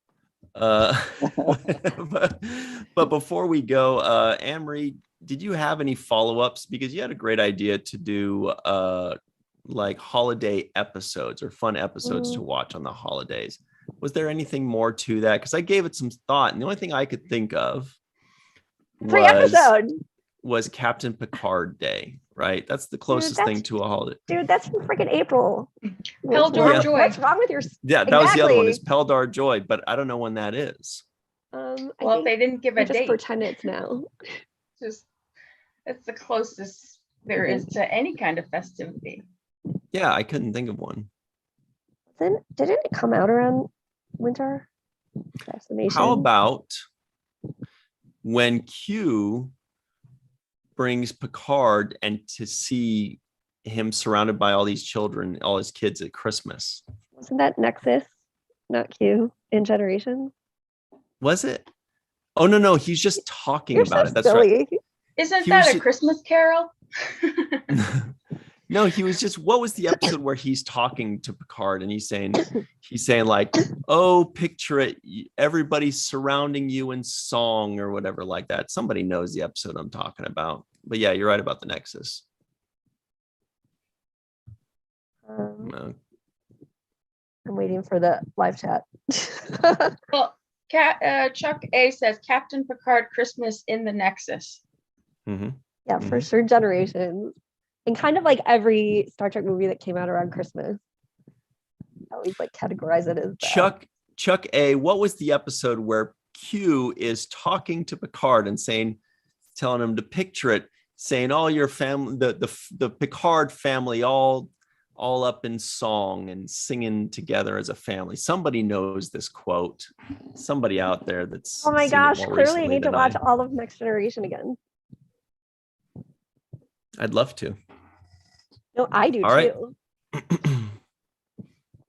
But before we go, Anne-Marie, did you have any follow-ups? Because you had a great idea to do like holiday episodes or fun episodes to watch on the holidays. Was there anything more to that? Because I gave it some thought, and the only thing I could think of was Captain Picard Day, right? That's the closest thing to a holiday. Dude, that's from freaking April. Peldar Joy. What's wrong with your? Yeah, that was the other one. Is Peldar Joy, but I don't know when that is. Well, they didn't give a just date. Pretend it's now. Just it's the closest there is to any kind of festivity. Yeah, I couldn't think of one. Then didn't it come out around winter? Assassination. How about when Q brings Picard and to see him surrounded by all these children, all his kids at Christmas? Wasn't that Nexus, not Q, in Generations? Was it? Oh no, he's just talking You're about so it. That's silly. Isn't He was that a ju- Christmas Carol? right. No, he was just. What was the episode where he's talking to Picard and he's saying like, "Oh, picture it, everybody's surrounding you in song or whatever like that." Somebody knows the episode I'm talking about. But yeah, you're right about the Nexus. I'm waiting for the live chat. Well, Chuck A says Captain Picard Christmas in the Nexus. Mm-hmm. Yeah, for sure, generations. And kind of like every Star Trek movie that came out around Christmas. I always like categorize it as that. Chuck A, what was the episode where Q is talking to Picard and telling him to picture it, saying all your family, the Picard family, all up in song and singing together as a family. Somebody knows this quote. Somebody out there that's Oh my seen it gosh, more clearly I recently need to than watch all of Next Generation again. I'd love to. No, I do All right. too.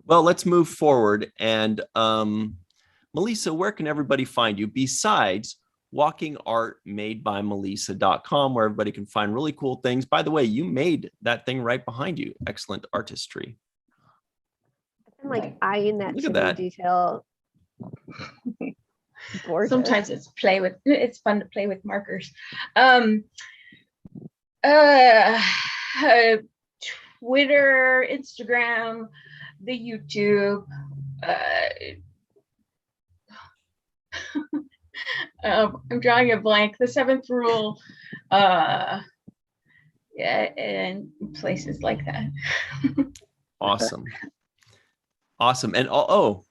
Well, let's move forward. And Melissa, where can everybody find you besides walkingartmadebymelissa.com, where everybody can find really cool things? By the way, you made that thing right behind you. Excellent artistry. I'm like eyeing that Look at chimney that. detail. Gorgeous. Sometimes it's fun to play with markers. Twitter, Instagram, the YouTube. I'm drawing a blank. The Seventh Rule. Yeah, and places like that. Awesome. And also,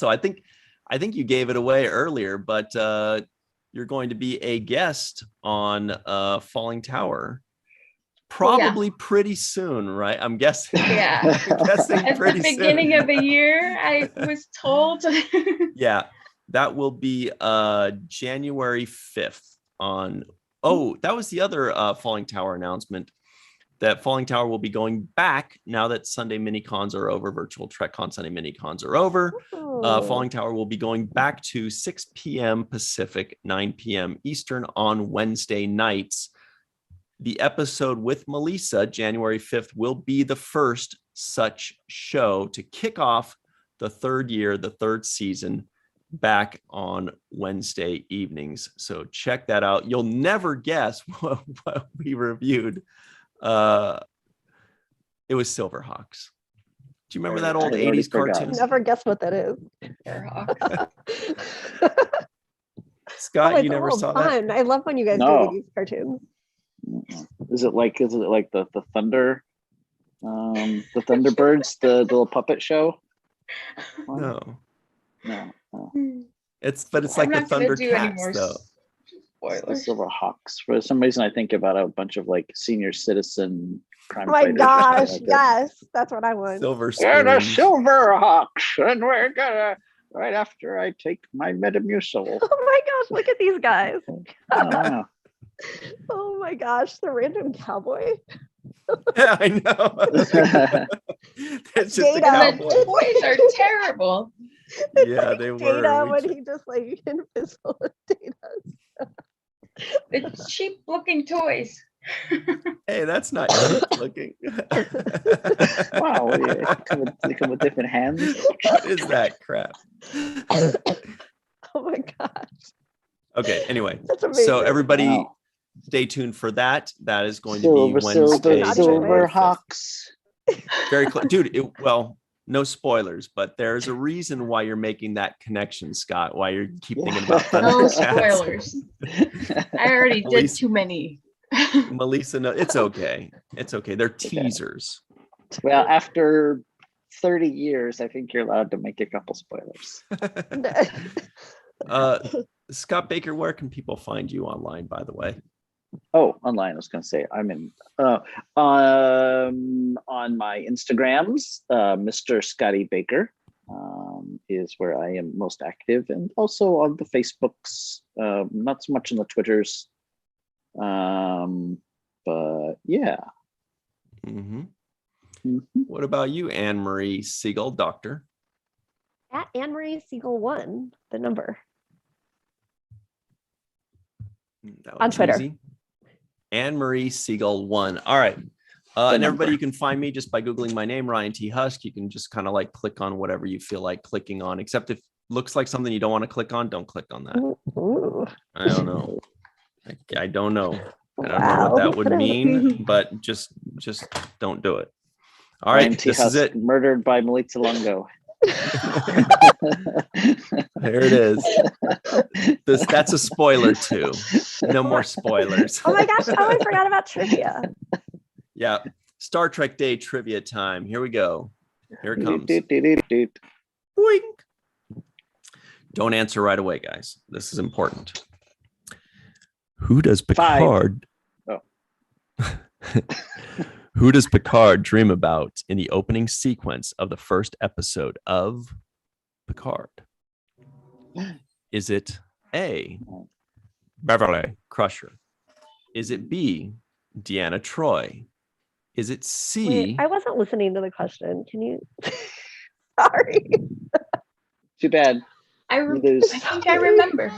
I think you gave it away earlier, but you're going to be a guest on Falling Tower. Probably pretty soon, right? I'm guessing. Yeah. I'm guessing At pretty the beginning soon. of the year, I was told. Yeah, that will be January 5th on. Oh, that was the other Falling Tower announcement. That Falling Tower will be going back now that Sunday mini cons are over. Virtual TrekCon Sunday mini cons are over. Falling Tower will be going back to 6 p.m. Pacific, 9 p.m. Eastern on Wednesday nights. The episode with Melissa, January 5th, will be the first such show to kick off the third season, back on Wednesday evenings. So check that out. You'll never guess what we reviewed. It was Silverhawks. Do you remember that old 80s cartoon? Never guess what that is. Scott, you never saw that? I love when you guys do 80s cartoons. Is it like the Thunder, the Thunderbirds, the little puppet show? No. It's like the Thundercats, though. The Silverhawks. For some reason, I think about a bunch of like senior citizen crime Oh my fighters. gosh, Like yes, that's what I want. Silver We're the spoons. Silverhawks, and we're gonna right after I take my Metamucil. Oh my gosh, look at these guys. Wow. Oh my gosh, the random cowboy. Yeah, I know. It's just a Data. cowboy. The toys are terrible. Yeah, they were. Data We when ju- he just like invisible Data. The cheap looking toys. Hey, that's not cheap looking. Wow, they come with different hands. What is that crap? Oh my gosh, Okay, anyway. that's amazing. So everybody Wow. stay tuned for that. That is going to be Wednesday. Silverhawks. Very close. Dude, no spoilers, but there's a reason why you're making that connection, Scott, why you keep thinking about No Thundercats. spoilers. I already did Melissa- too many. Melissa, no, it's okay. It's okay. They're teasers. Well, after 30 years, I think you're allowed to make a couple spoilers. Scott Baker, where can people find you online, by the way? Oh, online. I was going to say I'm in on my Instagrams. Mr. Scotty Baker is where I am most active, and also on the Facebooks. Not so much on the Twitters, but yeah. Mm-hmm. What about you, Anne Marie Siegel, doctor? At Anne Marie Siegel 1, the number. That On was Twitter. easy. Anne Marie Siegel 1. All right. And everybody, you can find me just by Googling my name, Ryan T. Husk. You can just kind of like click on whatever you feel like clicking on, except if it looks like something you don't want to click on, don't click on that. Ooh. I don't know. I don't know. I don't know Wow. what that would mean, but just don't do it. All right. Ryan T. This is Husk, it. murdered by Melita Longo. There it is. That's a spoiler too. No more spoilers. Oh my gosh. Oh, I forgot about trivia. Yeah. Star Trek Day trivia time. Here we go. Here it comes. Boing. Don't answer right away, guys. This is important. Who does Picard? Oh. Who does Picard dream about in the opening sequence of the first episode of Picard? Is it A, Beverly Crusher? Is it B, Deanna Troi? Is it C? Wait, I wasn't listening to the question. Can you? Sorry. Too bad. I You lose. think I remember.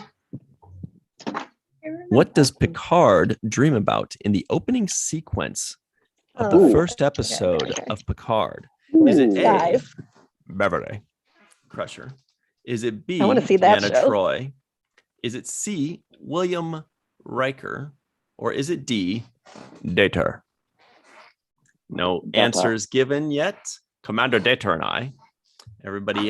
What does Picard dream about in the opening sequence of the Oh, first episode okay. of Picard? Ooh. Is it A, Guys. Beverly Crusher? Is it B, I wanna see that Deanna show. Troi? Is it C, William Riker? Or is it D, Data? No Data. answers given yet. Commander Data and I. Everybody,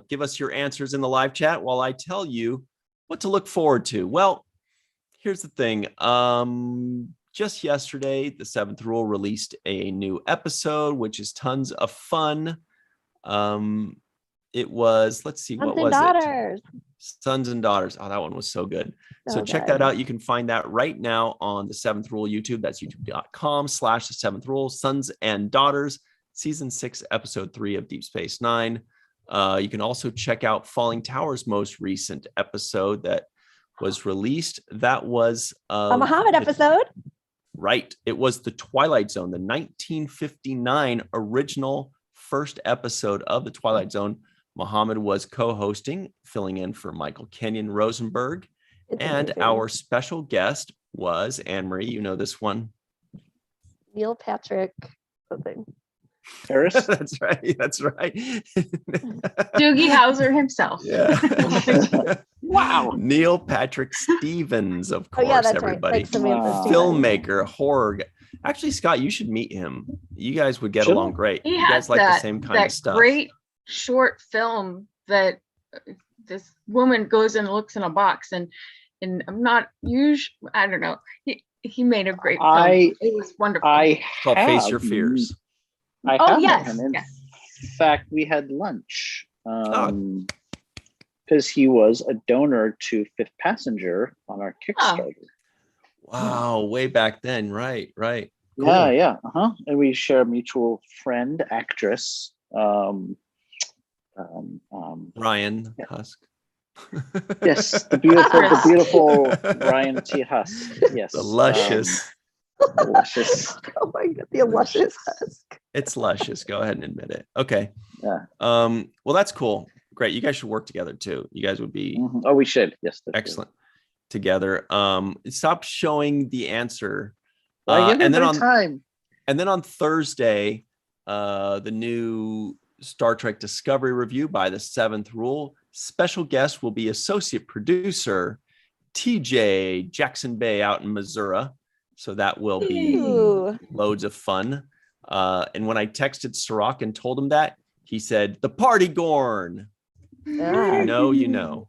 give us your answers in the live chat while I tell you what to look forward to. Well, here's the thing. Just yesterday, the Seventh Rule released a new episode, which is tons of fun. It was, let's see, what Sons and was Daughters. it? Sons and Daughters. Oh, that one was so good. So So check good. that out. You can find that right now on the Seventh Rule YouTube. That's youtube.com/the Seventh Rule, Sons and Daughters, season 6, episode 3 of Deep Space Nine. You can also check out Falling Tower's most recent episode that was released. That was A Muhammad episode. Right. It was the Twilight Zone, the 1959 original first episode of the Twilight Zone. Muhammad was co-hosting, filling in for Michael Kenyon Rosenberg. It's And amazing. our special guest was Anne Marie. You know this one. Neil Patrick something. Harris? That's right. That's right. Doogie Howser himself. Yeah. Wow. Neil Patrick Stevens, of Oh course, yeah, that's everybody. right. Like Samantha Wow. Stevens. Filmmaker, horror. Actually, Scott, you should meet him. You guys would get Sure. along great. He You guys has like the that, same kind that of stuff. great short film that this woman goes and looks in a box and I'm not usually, I don't know. He made a great film. It was wonderful. It's called Face Your Fears. I Oh, have met yes, him. In yes. fact, we had lunch because he was a donor to Fifth Passenger on our Kickstarter. Wow, way back then. Right. Cool. Yeah. And we share a mutual friend, actress. Ryan Husk. Yes, the beautiful Ryan T. Husk. Yes, The luscious. Luscious. Oh my god, the luscious husk. It's luscious. Go ahead and admit it. Okay. Yeah. Well, that's cool. Great. You guys should work together too. You guys would be Mhm. Oh, we should. Yes. that's excellent together. Stop showing the answer. good. I give and it then my on time. And then on Thursday, the new Star Trek Discovery review by the Seventh Rule. Special guest will be associate producer TJ Jackson Bay out in Missouri. So that will be Ooh. loads of fun. And when I texted Sirach and told him that, he said, "The party Gorn." Yeah. You know, you know.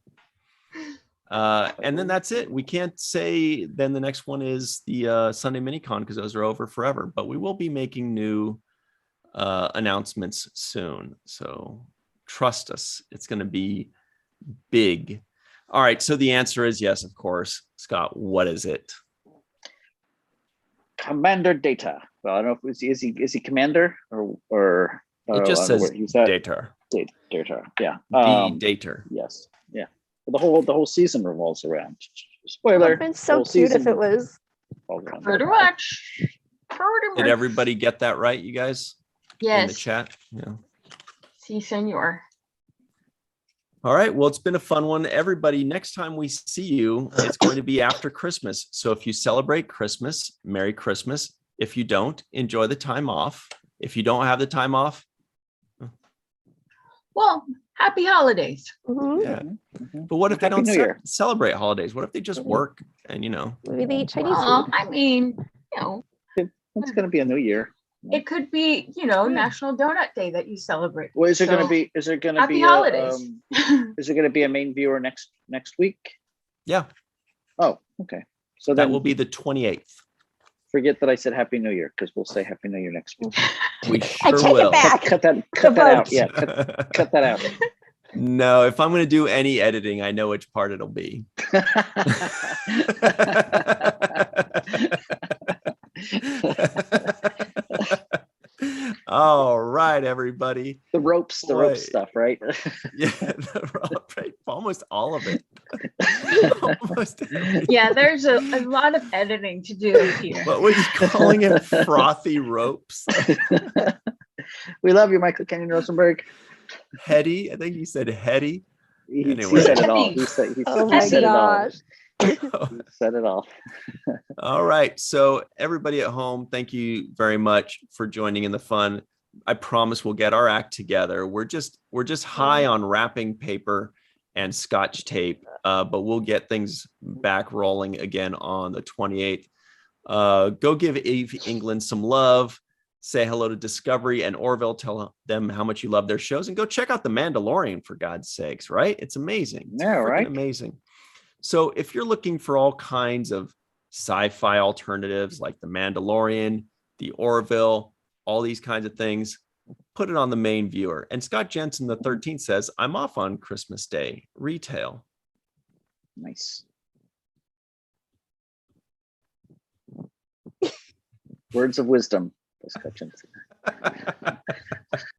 And then that's it. We can't say then the next one is the Sunday Minicon because those are over forever. But we will be making new announcements soon. So trust us, it's going to be big. All right. So the answer is yes, of course. Scott, what is it? Commander Data. Well, I don't know if is he commander or It just says Data. Dater. Yeah. Dater. Yes. Yeah. The whole season revolves around. Spoiler. It's so whole cute if season it was. revolves around Pretty that. much. Did everybody get that right, you guys? In the Yes. chat? Yeah. Si, senor. All right. Well, it's been a fun one. Everybody, next time we see you, it's going to be after Christmas. So if you celebrate Christmas, Merry Christmas. If you don't, enjoy the time off. If you don't have the time off, Well, happy holidays. Mhm. yeah. But what if they Happy don't New Year. celebrate holidays? What if they just work and, Maybe they eat Chinese Well, food. I mean, It's going to be a new year. it could be, National Donut Day that you celebrate. Well, is there going to So, be? Is there going to happy be? holidays. Is there going to be a main viewer next week? Yeah, Oh, okay. So that then will be the 28th. forget that I said Happy New Year because we'll say Happy New Year next week. We I sure take will. it back. Cut that The out. votes. Yeah, cut that out. No, if I'm going to do any editing, I know which part it'll be. All right, everybody. The ropes Boy. stuff, right? Yeah, right, almost all of it. Almost everything. Yeah, there's a lot of editing to do here. What was he calling it? Frothy ropes? We love you, Michael Kenyon Rosenberg. Heady? I think he said heady. He Anyway. said it all. He said Oh my it all. gosh. He said it all. All right. So everybody at home, thank you very much for joining in the fun. I promise we'll get our act together. We're just high on wrapping paper and scotch tape, but we'll get things back rolling again on the 28th. Go give Eve England some love. Say hello to Discovery and Orville. Tell them how much you love their shows, and go check out The Mandalorian, for God's sakes, right? It's amazing. It's Yeah, freaking right? amazing. So if you're looking for all kinds of sci-fi alternatives like The Mandalorian, The Orville, all these kinds of things, put it on the main viewer. And Scott Jensen, the 13th, says, I'm off on Christmas Day, retail. Nice. Words of wisdom.